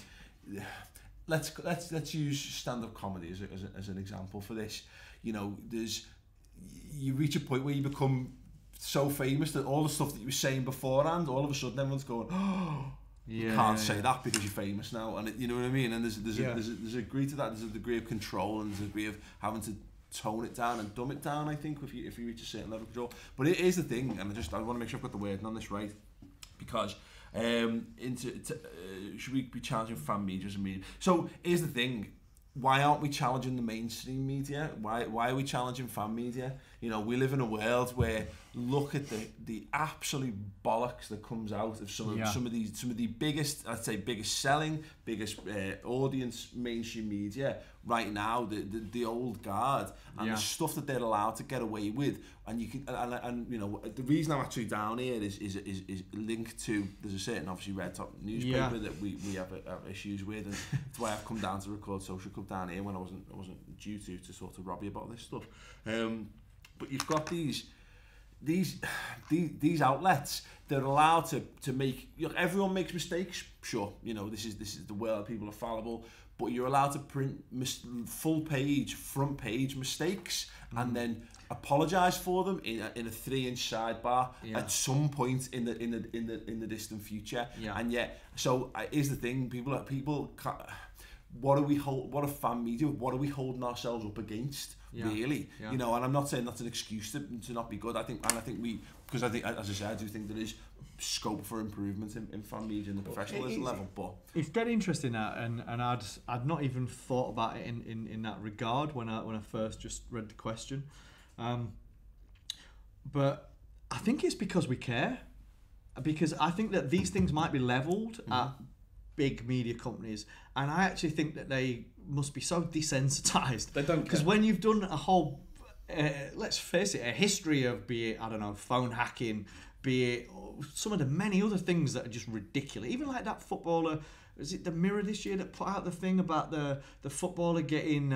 let's use stand-up comedy as an example for this. You know, you reach a point where you become so famous that all the stuff that you were saying beforehand, all of a sudden everyone's going, oh, you can't say that because you're famous now, and you know what I mean. And there's a degree to that. There's a degree of control, and there's a degree of having to tone it down and dumb it down. I think if you reach a certain level of control. But it is the thing, and I want to make sure I've got the wording on this right, because should we be challenging fan media as a media? So here's the thing. Why aren't we challenging the mainstream media? Why are we challenging fan media? You know, we live in a world where look at the absolute bollocks that comes out of some of the biggest, I'd say biggest selling, biggest audience mainstream media right now, the old guard, and the stuff that they're allowed to get away with. And you can and you know, the reason I'm actually down here is linked to, there's a certain obviously red top newspaper that we have issues with, and that's why I've come down to record Social Club down here when I wasn't due to sort of Robbie about this stuff. But you've got these outlets that are allowed to make, you know, everyone makes mistakes, sure, you know, this is the world, people are fallible, but you're allowed to print full page, front page mistakes and then apologise for them in a 3-inch sidebar at some point in the distant future. And yet, so here's the thing, people what are fan media, what are we holding ourselves up against, really? You know, and I'm not saying that's an excuse to not be good. I think, because I think, as I said, I do think there is scope for improvement in fan media and the professionalism level. But it's very interesting that, and I'd not even thought about it in that regard when I first just read the question, but I think it's because we care, because I think that these things might be levelled at big media companies, and I actually think that they must be so desensitized. They don't, because when you've done a whole let's face it, a history of, be it, I don't know, phone hacking, be it some of the many other things that are just ridiculous, even like that footballer, is it the Mirror this year that put out the thing about the footballer getting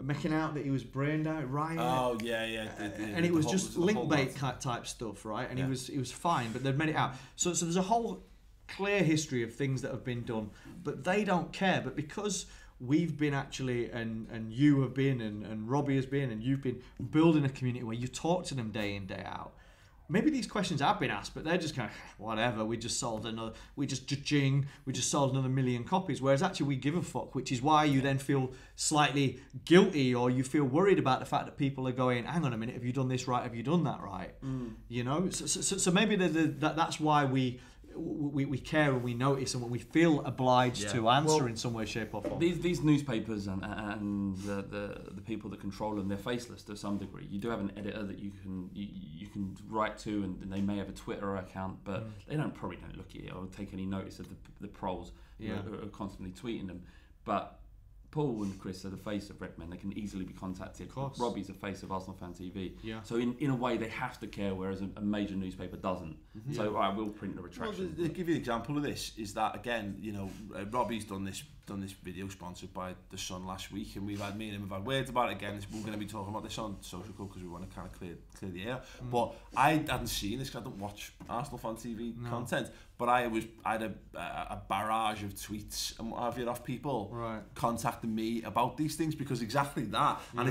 making out that he was brain out, right? Oh yeah. And it was just link bait type stuff, right? And he was fine, but they'd made it out. So there's a whole clear history of things that have been done, but they don't care. But because we've been actually, and you have been, and Robbie has been, and you've been building a community where you talk to them day in, day out. Maybe these questions have been asked, but they're just kind of, whatever, we just sold another 1 million copies. Whereas actually we give a fuck, which is why you then feel slightly guilty, or you feel worried about the fact that people are going, hang on a minute, have you done this right? Have you done that right? You know, so maybe that's why we care and we notice and we feel obliged to answer in some way, shape or form. These newspapers and the people that control them, they're faceless to some degree. You do have an editor that you can write to, and they may have a Twitter account, but they probably don't look at it or take any notice of the pros who are constantly tweeting them. But Paul and Chris are the face of Redmen. They can easily be contacted. Of course. Robbie's the face of Arsenal Fan TV. Yeah. So in a way, they have to care, whereas a major newspaper doesn't. So I will print a retraction. Well, to give you an example of this is that, again, you know, Robbie's done this video sponsored by The Sun last week, and me and him have had words about it again. We're going to be talking about this on Social Club because we want to kind of clear the air. But I hadn't seen this. I don't watch Arsenal Fan TV content, but I had a barrage of tweets and what have you off people contacting me about these things, because exactly that. And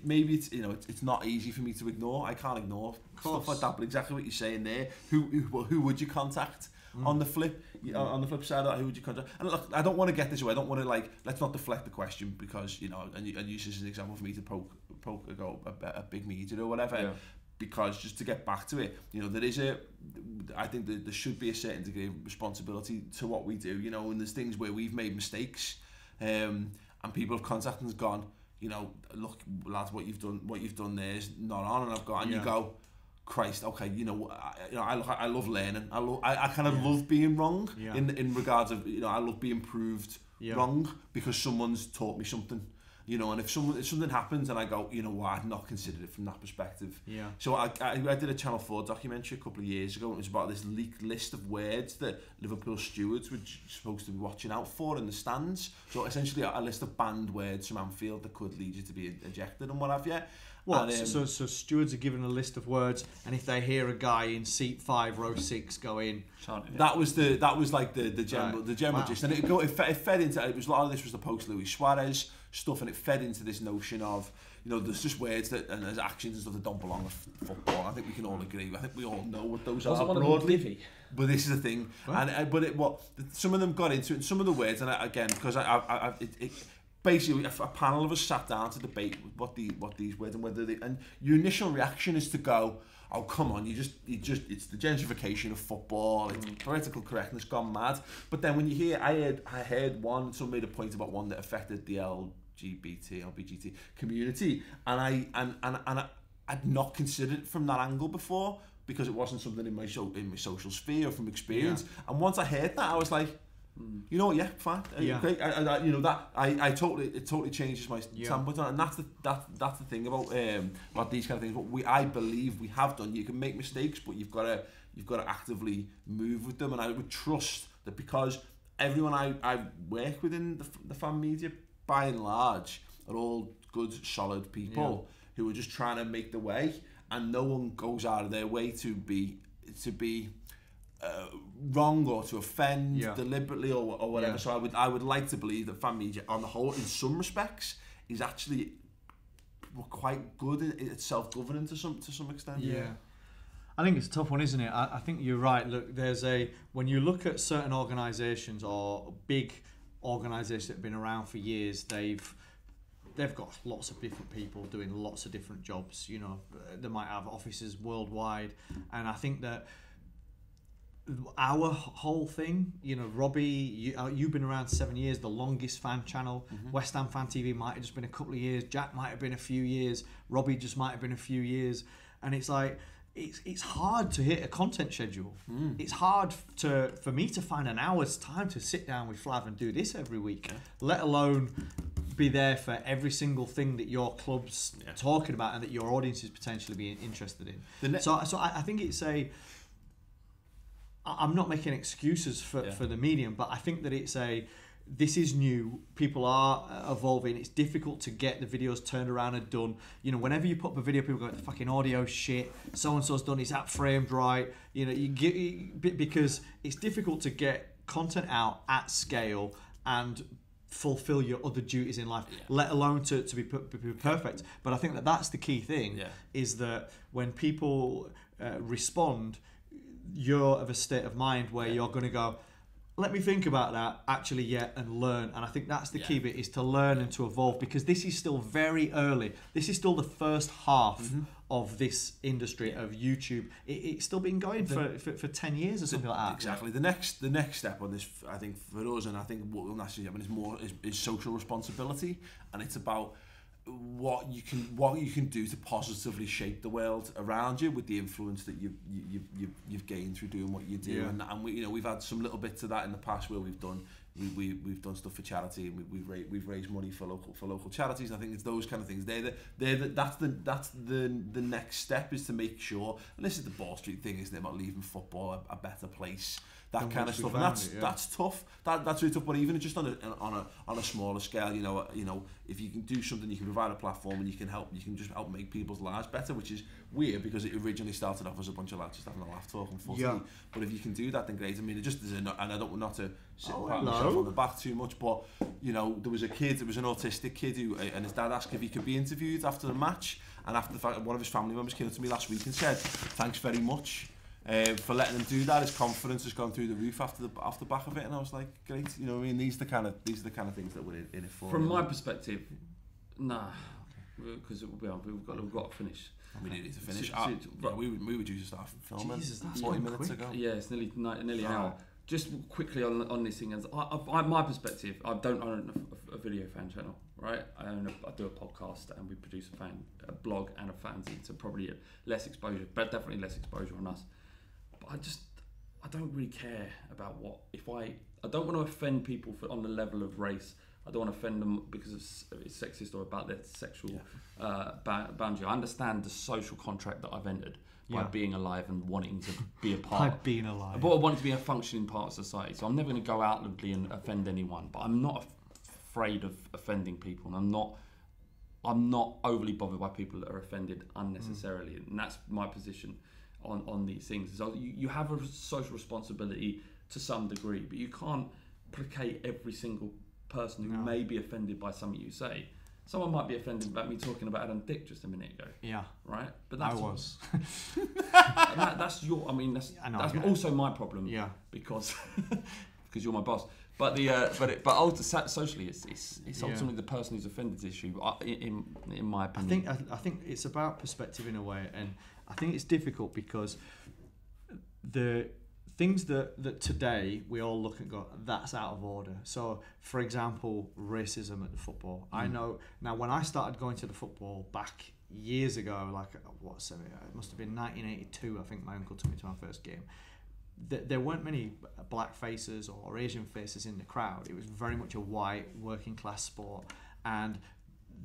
maybe it's not easy for me to ignore. I can't ignore stuff like that. But exactly what you're saying there. Who would you contact? On the flip side, who would you contact? And look, I don't want to get this way. I don't want to let's not deflect the question, because and use this as an example for me to poke a big media or whatever. Yeah. Because just to get back to it, I think that there should be a certain degree of responsibility to what we do, and there's things where we've made mistakes, and people have contacted us, gone, look, lads, what you've done there is not on, and I've gone, and you go, Christ, okay, I love learning. I kind of love being wrong in regards of, I love being proved wrong because someone's taught me something. And if something happens and I go, I'd not considered it from that perspective. Yeah. So I did a Channel 4 documentary a couple of years ago, and it was about this leaked list of words that Liverpool stewards were supposed to be watching out for in the stands. So essentially a list of banned words from Anfield that could lead you to be ejected and what have you. What? So stewards are given a list of words, and if they hear a guy in seat 5, row 6 going, that was like the general gist, and it fed into it. Was a lot of this was the post Luis Suarez stuff, and it fed into this notion of you know, there's just words that and there's actions and stuff that don't belong to football. I think we can all agree. I think we all know what those are broadly. But this is the thing, some of them got into it. And some of the words, and again, because basically a panel of us sat down to debate what these words and whether they. And your initial reaction is to go, "Oh, come on! It's the gentrification of football. It's political correctness gone mad." But then when you hear, I heard someone made a point about one that affected the LBGT community, and I'd not considered it from that angle before, because it wasn't something in my social sphere or from experience. And once I heard that, I was like, you know what, yeah, fine, great. It totally changes my standpoint on it. And that's the thing about these kind of things. What I believe we have done. You can make mistakes, but you've got to actively move with them. And I would trust that, because everyone I work with in the fan media, by and large, are all good, solid people who are just trying to make the way. And no one goes out of their way to be wrong or to offend deliberately or whatever. So I would like to believe that fan media, on the whole, in some respects, is actually quite good at self-governing to some extent. Yeah. I think it's a tough one, isn't it? I think you're right. Look, when you look at certain organisations or big organisations that have been around for years, they've got lots of different people doing lots of different jobs. You know, they might have offices worldwide, and I think that our whole thing, you know, Robbie, you've been around 7 years, the longest fan channel. West Ham Fan TV might have just been a couple of years. Jack might have been a few years. Robbie just might have been a few years. And it's like, it's hard to hit a content schedule. It's hard for me to find an hour's time to sit down with Flav and do this every week, let alone be there for every single thing that your club's talking about and that your audience is potentially being interested in. So I think it's I'm not making excuses for the medium, but I think that this is new. People are evolving. It's difficult to get the videos turned around and done. You know, whenever you put up a video, people go, "The fucking audio shit. So and so's done. Is that framed right?" You know, because it's difficult to get content out at scale and fulfill your other duties in life, let alone to be perfect. But I think that's the key thing, is that when people respond, you're of a state of mind where you're going to go, let me think about that, actually, and learn. And I think that's the key bit, is to learn and to evolve, because this is still very early. This is still the first half of this industry of YouTube. It's still been going for 10 years or something like that. Exactly. The next step on this, I think, for us, and I think what will naturally happen is social responsibility, and it's about what you can do to positively shape the world around you with the influence that you've gained through doing what you do. And we've had some little bits of that in the past where we've done stuff for charity, and we've raised money for local charities. I think it's those kind of things. That's the next step, is to make sure, and this is the Ball Street thing, isn't it, about leaving football a better place, that kind of stuff. And that's tough. That's really tough. But even just on a smaller scale, you know, if you can do something, you can provide a platform, and you can just help make people's lives better, which is weird because it originally started off as a bunch of lads just having a laugh talking footy. But if you can do that, then great. I mean, it just is and I don't want not to sit and pat myself on the back too much, but you know, there was an autistic kid who, and his dad asked if he could be interviewed after the match, and after the fact, one of his family members came up to me last week and said, "Thanks very much for letting him do that. His confidence has gone through the roof off the back of it." And I was like, great. You know what I mean? These are the kind of things that we're in it for. From my perspective, nah, because we've got to finish. We need to finish. We were due to start filming. Jesus, that's 40 minutes ago. Yeah, it's nearly an hour. Just quickly on this thing, my perspective, I don't own a video fan channel, right? I do a podcast, and we produce a blog and a fanzine, so probably less exposure, but definitely less exposure on us. But I don't really care about I don't want to offend people on the level of race. I don't want to offend them because it's sexist or about their sexual boundary. I understand the social contract that I've entered by being alive and wanting to be a part. By being alive. But I want to be a functioning part of society. So I'm never going to go outwardly and offend anyone. But I'm not afraid of offending people, and I'm not overly bothered by people that are offended unnecessarily. And that's my position on these things. So you have a social responsibility to some degree, but you can't placate every single person who may be offended by something you say. someone might be offended about me talking about Adam Dick just a minute ago. Yeah. Right? But I was. That's your. I mean, that's also my problem. Yeah. Because you're my boss. But socially, it's ultimately the person who's offended issue. In my opinion, I think it's about perspective in a way, and I think it's difficult because the things that today we all look and go, that's out of order. So, for example, racism at the football. I know now when I started going to the football back years ago, like it must have been 1982. I think my uncle took me to my first game. There weren't many black faces or Asian faces in the crowd. It was very much a white working class sport, and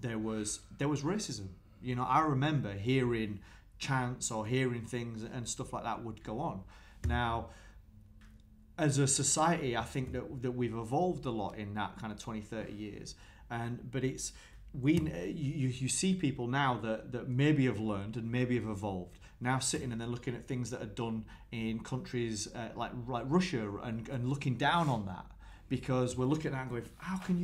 there was racism. You know, I remember hearing chants or hearing things and stuff like that would go on. Now, as a society, I think that we've evolved a lot in that kind of 20, 30 years, but it's you see people now that maybe have learned and maybe have evolved. Now sitting and they're looking at things that are done in countries like Russia and looking down on that, because we're looking at that and going, how can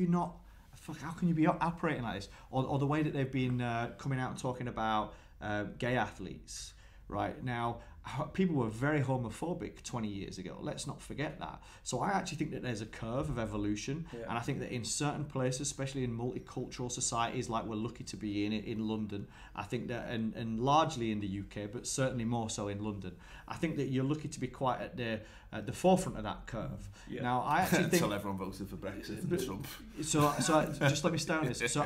you be operating like this? Or the way that they've been coming out and talking about gay athletes. Right now, people were very homophobic 20 years ago. Let's not forget that. So I actually think that there's a curve of evolution, and I think that in certain places, especially in multicultural societies like we're lucky to be in London, I think that, and largely in the UK, but certainly more so in London, I think that you're lucky to be quite at the forefront of that curve. Yeah. Now, I actually think until everyone voted for Brexit and Trump. So just let me stay on this. So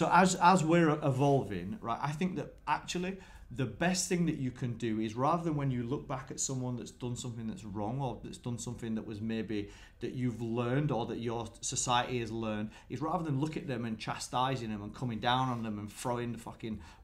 as we're evolving, right, I think that actually the best thing that you can do is, rather than when you look back at someone that's done something that's wrong or that's done something that was maybe that you've learned or that your society has learned, is rather than look at them and chastising them and coming down on them and throwing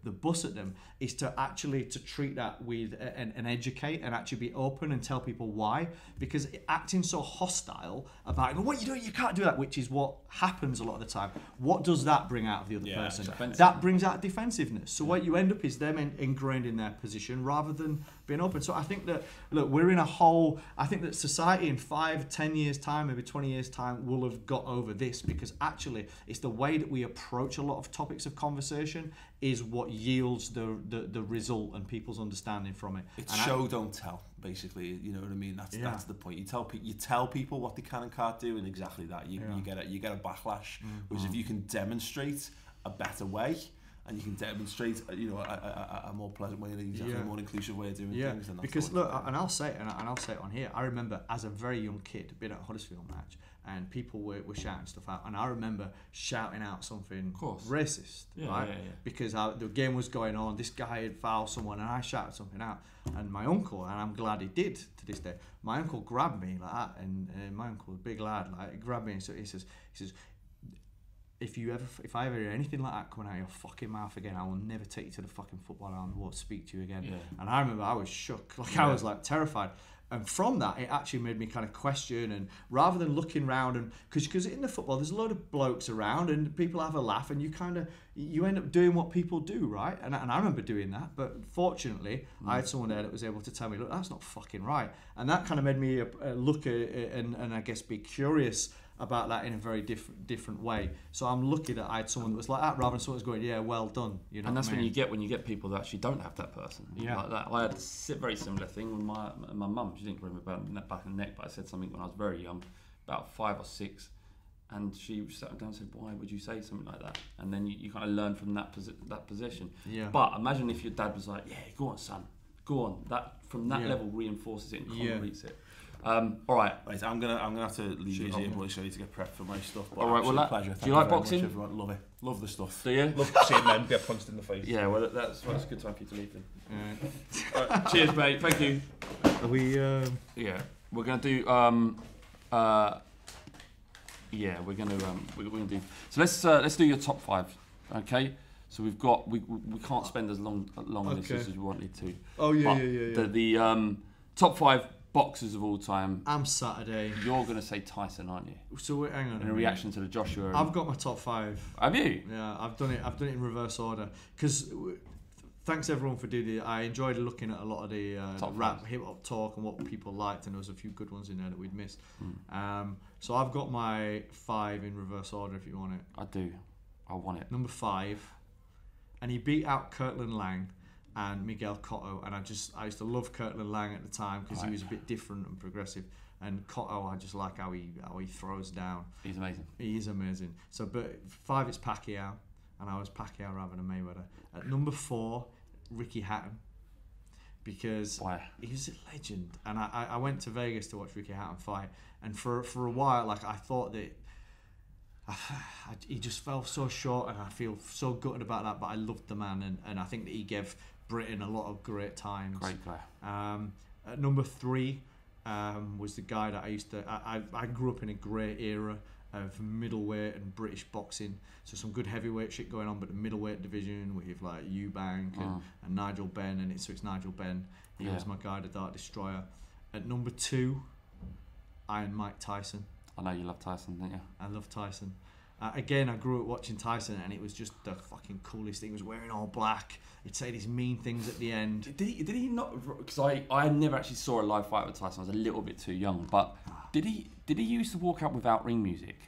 the bus at them, is to actually to treat that with and educate and actually be open and tell people why. Because acting so hostile about what you doing, you can't do that, which is what happens a lot of the time. What does that bring out of the other person? That brings out defensiveness. So what you end up is them ingrained in their position rather than being open. So I think that, look, we're in I think that society in 5, 10 years time, maybe 20 years time, will have got over this, because actually it's the way that we approach a lot of topics of conversation is what yields the result and people's understanding from it. It's show don't tell, basically. You know what I mean? That's the point. You tell people what they can and can't do, and exactly that you get a backlash. Whereas if you can demonstrate a better way, and you can demonstrate, a more pleasant way, a more inclusive way of doing things. And because look, and I'll say it on here. I remember as a very young kid being at a Huddersfield match, and people were shouting stuff out, and I remember shouting out something racist, right? Yeah. Because the game was going on, this guy had fouled someone, and I shouted something out, and my uncle, and I'm glad he did to this day, my uncle grabbed me like that, and my uncle, a big lad, like, grabbed me, and so he says. If I ever hear anything like that coming out of your fucking mouth again, I will never take you to the fucking football and I won't speak to you again. Yeah. And I remember I was shook, I was like terrified. And from that, it actually made me kind of question, and rather than looking around, and because in the football there's a load of blokes around and people have a laugh, and you end up doing what people do, right? And I remember doing that, but fortunately I had someone there that was able to tell me, look, that's not fucking right. And that kind of made me look at it and I guess be curious about that in a very different way. So I'm lucky that I had someone that was like that, rather than someone who's going, yeah, well done. You know, and that's when you get people that actually don't have that person. Yeah. Like that. I had a very similar thing with my mum. She didn't grab me about the back of the neck, but I said something when I was very young, about 5 or 6, and she sat down and said, "Why would you say something like that?" And then you kind of learn from that position. Yeah. But imagine if your dad was like, "Yeah, go on, son, go on." That from that level reinforces it and completes it. All right. I'm gonna have to leave you here, boys. So I need to get prepped for my stuff. But all right. Well, pleasure. Do you like boxing? Much, everyone. Love it. Love the stuff. Do you? Love seeing men get punched in the face. Yeah. Well, that's a good time for you to leave then. All right, cheers, mate. Thank you. Are we? Yeah. We're gonna do. Yeah, we're gonna do. So let's do your top 5. Okay. So we've got we can't spend as long on this as we wanted to. Oh yeah. The top 5 boxers of all time. I'm Saturday. You're going to say Tyson, aren't you? So hang on. In a reaction to the Joshua. I've got my top 5. Have you? Yeah, I've done it in reverse order. Because thanks everyone for doing it. I enjoyed looking at a lot of the rap, hip hop talk and what people liked, and there was a few good ones in there that we'd missed. So I've got my 5 in reverse order if you want it. I do. I want it. Number 5, and he beat out Kirtland Lang and Miguel Cotto, and I used to love Kirtland Lang at the time because he was a bit different and progressive. And Cotto, I just like how he throws down. He's amazing. He is amazing. So, but 5 is Pacquiao, and I was Pacquiao rather than Mayweather. At number 4, Ricky Hatton, because he's a legend. And I went to Vegas to watch Ricky Hatton fight, and for a while, like I thought that he just fell so short, and I feel so gutted about that. But I loved the man, and I think that he gave Britain a lot of great times. Great guy. At number 3 was the guy that I grew up in a great era of middleweight and British boxing, so some good heavyweight shit going on, but the middleweight division with like Eubank and Nigel Benn, and it's Nigel Benn. He was my guy, the Dark Destroyer. At number 2, Iron Mike Tyson. I know you love Tyson, don't you? I love Tyson. Again, I grew up watching Tyson, and it was just the fucking coolest thing. He was wearing all black. He'd say these mean things at the end. Did he not? Because I never actually saw a live fight with Tyson. I was a little bit too young. But did he used to walk out without ring music?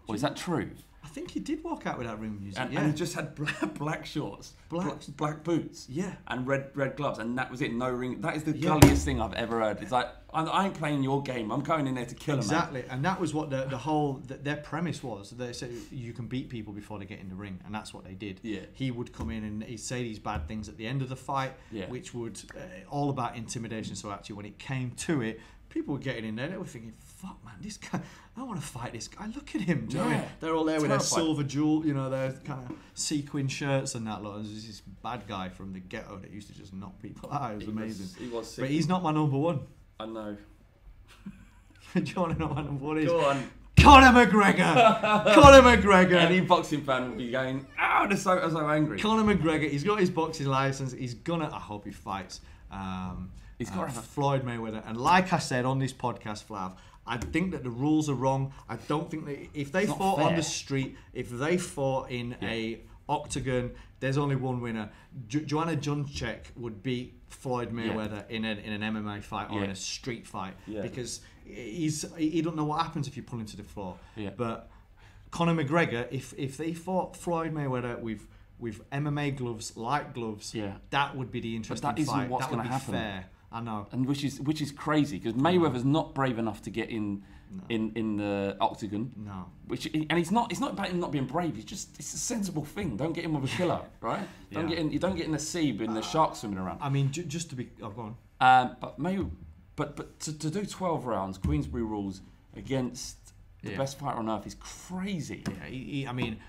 Or is that true? I think he did walk out without ring music. And he just had black shorts, black boots, and red gloves, and that was it. No ring. That is the gulliest thing I've ever heard. It's like I ain't playing your game. I'm going in there to kill him. Exactly, and that was what the whole their premise was. They said you can beat people before they get in the ring, and that's what they did. Yeah. He would come in and he'd say these bad things at the end of the fight, which would all about intimidation. So actually, when it came to it, people were getting in there. They were thinking, "Fuck, man, this guy! I want to fight this guy. Look at him." Do you know what I mean? They're all there with their silver jewel, their kind of sequin shirts and that lot. And there's this bad guy from the ghetto that used to just knock people out. It was amazing. He was sick. But he's not my number 1. I know. Do you want to know what my number 1 is? Go on. Conor McGregor! Conor McGregor! Any boxing fan will be going, they're so angry. Conor McGregor, he's got his boxing license. I hope he fights. He's got Floyd Mayweather. And like I said on this podcast, Flav, I think that the rules are wrong. I don't think that if they fought on the street, if they fought in a octagon, there's only one winner. Joanna Jędrzejczyk would beat Floyd Mayweather in an MMA fight or in a street fight because he don't know what happens if you pull him to the floor. Yeah. But Conor McGregor, if they fought Floyd Mayweather with MMA gloves, light gloves, that would be the interesting fight. But that isn't what's going to happen. Fair. I know, and which is crazy because Mayweather's not brave enough to get in the octagon. No, it's not about him not being brave. It's a sensible thing. Don't get in with a killer, right? Don't get in. You don't get in the sea with the sharks swimming around. I mean, just to be, go on. But to do 12 rounds, Queensberry rules against the best fighter on earth is crazy. Yeah, I mean.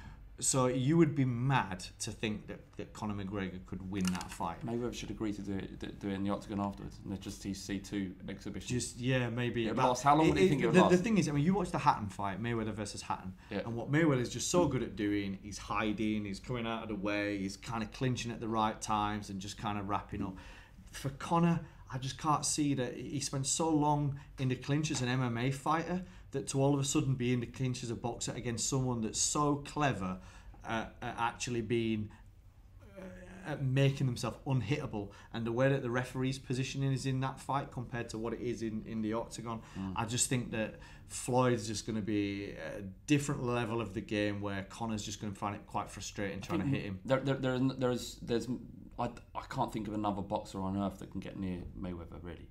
So you would be mad to think that Conor McGregor could win that fight. Mayweather should agree to do it in the octagon afterwards, and just C2 exhibition. Maybe. It lasts. How long would you think it would last? The thing is, I mean, you watch the Hatton fight, Mayweather versus Hatton, and what Mayweather's just so good at doing, he's hiding, he's coming out of the way, he's kind of clinching at the right times, and just kind of wrapping up. For Conor, I just can't see that he spent so long in the clinch as an MMA fighter that to all of a sudden be in the clinch as a boxer against someone that's so clever at actually being at making themselves unhittable, and the way that the referee's positioning is in that fight compared to what it is in the octagon, I just think that Floyd's just going to be a different level of the game where Conor's just going to find it quite frustrating trying to hit him. There's I can't think of another boxer on earth that can get near Mayweather really.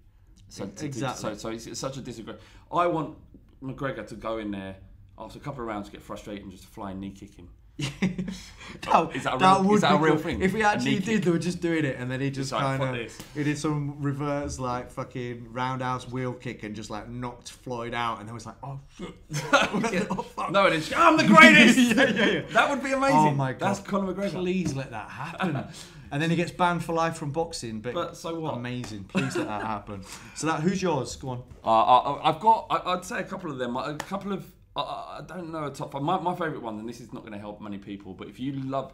So it's such a disagreement. I want McGregor to go in there after a couple of rounds, get frustrated and just flying knee kick him. Is that a real thing? If we actually did, they were just doing it, and then he just kind of he did some reverse like fucking roundhouse wheel kick and just like knocked Floyd out, and then was like, oh shit. Oh, fuck. No, and it's I'm the greatest. yeah. That would be amazing. Oh my god, that's Conor McGregor. Please let that happen. And then he gets banned for life from boxing, but so what? Amazing. Please let that happen. So who's yours? Go on. I'd say a couple of them. A couple of I don't know a top 5. My favourite one, and this is not going to help many people, but if you love,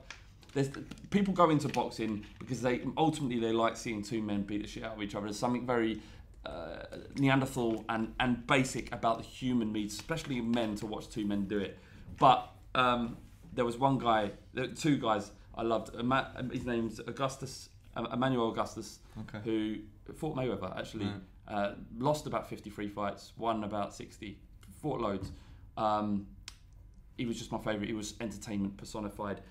people go into boxing because they like seeing two men beat the shit out of each other. There's something very Neanderthal and basic about the human needs, especially men, to watch two men do it. But there was two guys I loved. His name's Emmanuel Augustus, who fought Mayweather actually. Lost about 53 fights, won about 60, fought loads. he was just my favourite. He was entertainment personified.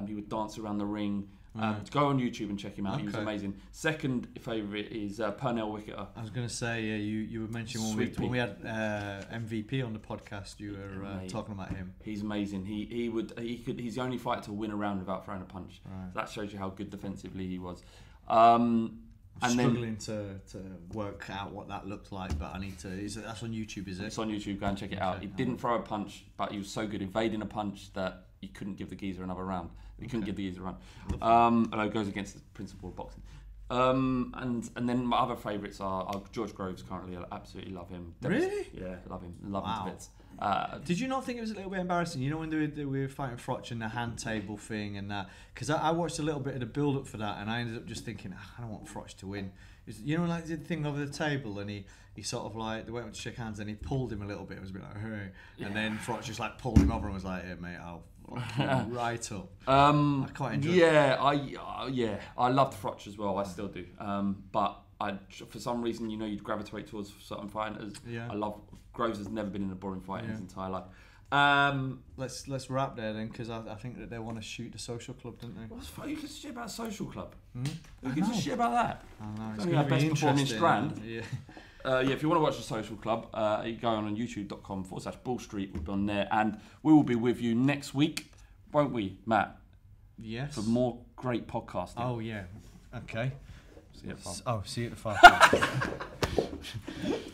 He would dance around the ring. Go on YouTube and check him out. He was amazing. Second favourite is Pernell Wicketer. I was going to say, you were mentioning when we had MVP on the podcast, you were talking about him. He's amazing. He's the only fighter to win a round without throwing a punch. Right. That shows you how good defensively he was. I'm struggling to work out what that looked like, but I need to. That's on YouTube, is it? It's on YouTube. Go and check it out. He didn't throw a punch, but he was so good evading a punch that he couldn't give the geezer another round. He couldn't give the geezer a run. Although it goes against the principle of boxing. And then my other favourites are George Groves. Currently, I absolutely love him. Really? Yeah, love him. Love him to bits. Did you not think it was a little bit embarrassing? You know, when we were fighting Froch and the hand table thing and that? Because I watched a little bit of the build up for that, and I ended up just thinking, I don't want Froch to win. You know, like the thing over the table, and he sort of like, they went to shake hands, and he pulled him a little bit. It was a bit like, hey. And then Froch just like pulled him over and was like, hey mate, I'll fuck you right up. I quite enjoyed it. I loved Froch as well. I still do. But for some reason, you know, you'd gravitate towards certain fighters. Yeah. I love Groves. Has never been in a boring fight in his entire life. Let's wrap there then, because I think that they want to shoot the social club, don't they? What's funny? You gives a shit about a social club? Who gives a shit about that? I know. It's only going our to best be performing interesting. strand. Yeah. If you want to watch the social club, you go on youtube.com/Ball Street. We'll be on there, and we will be with you next week, won't we, Matt? Yes. For more great podcasting. Oh yeah. Okay. See you at 5. See you at the 5.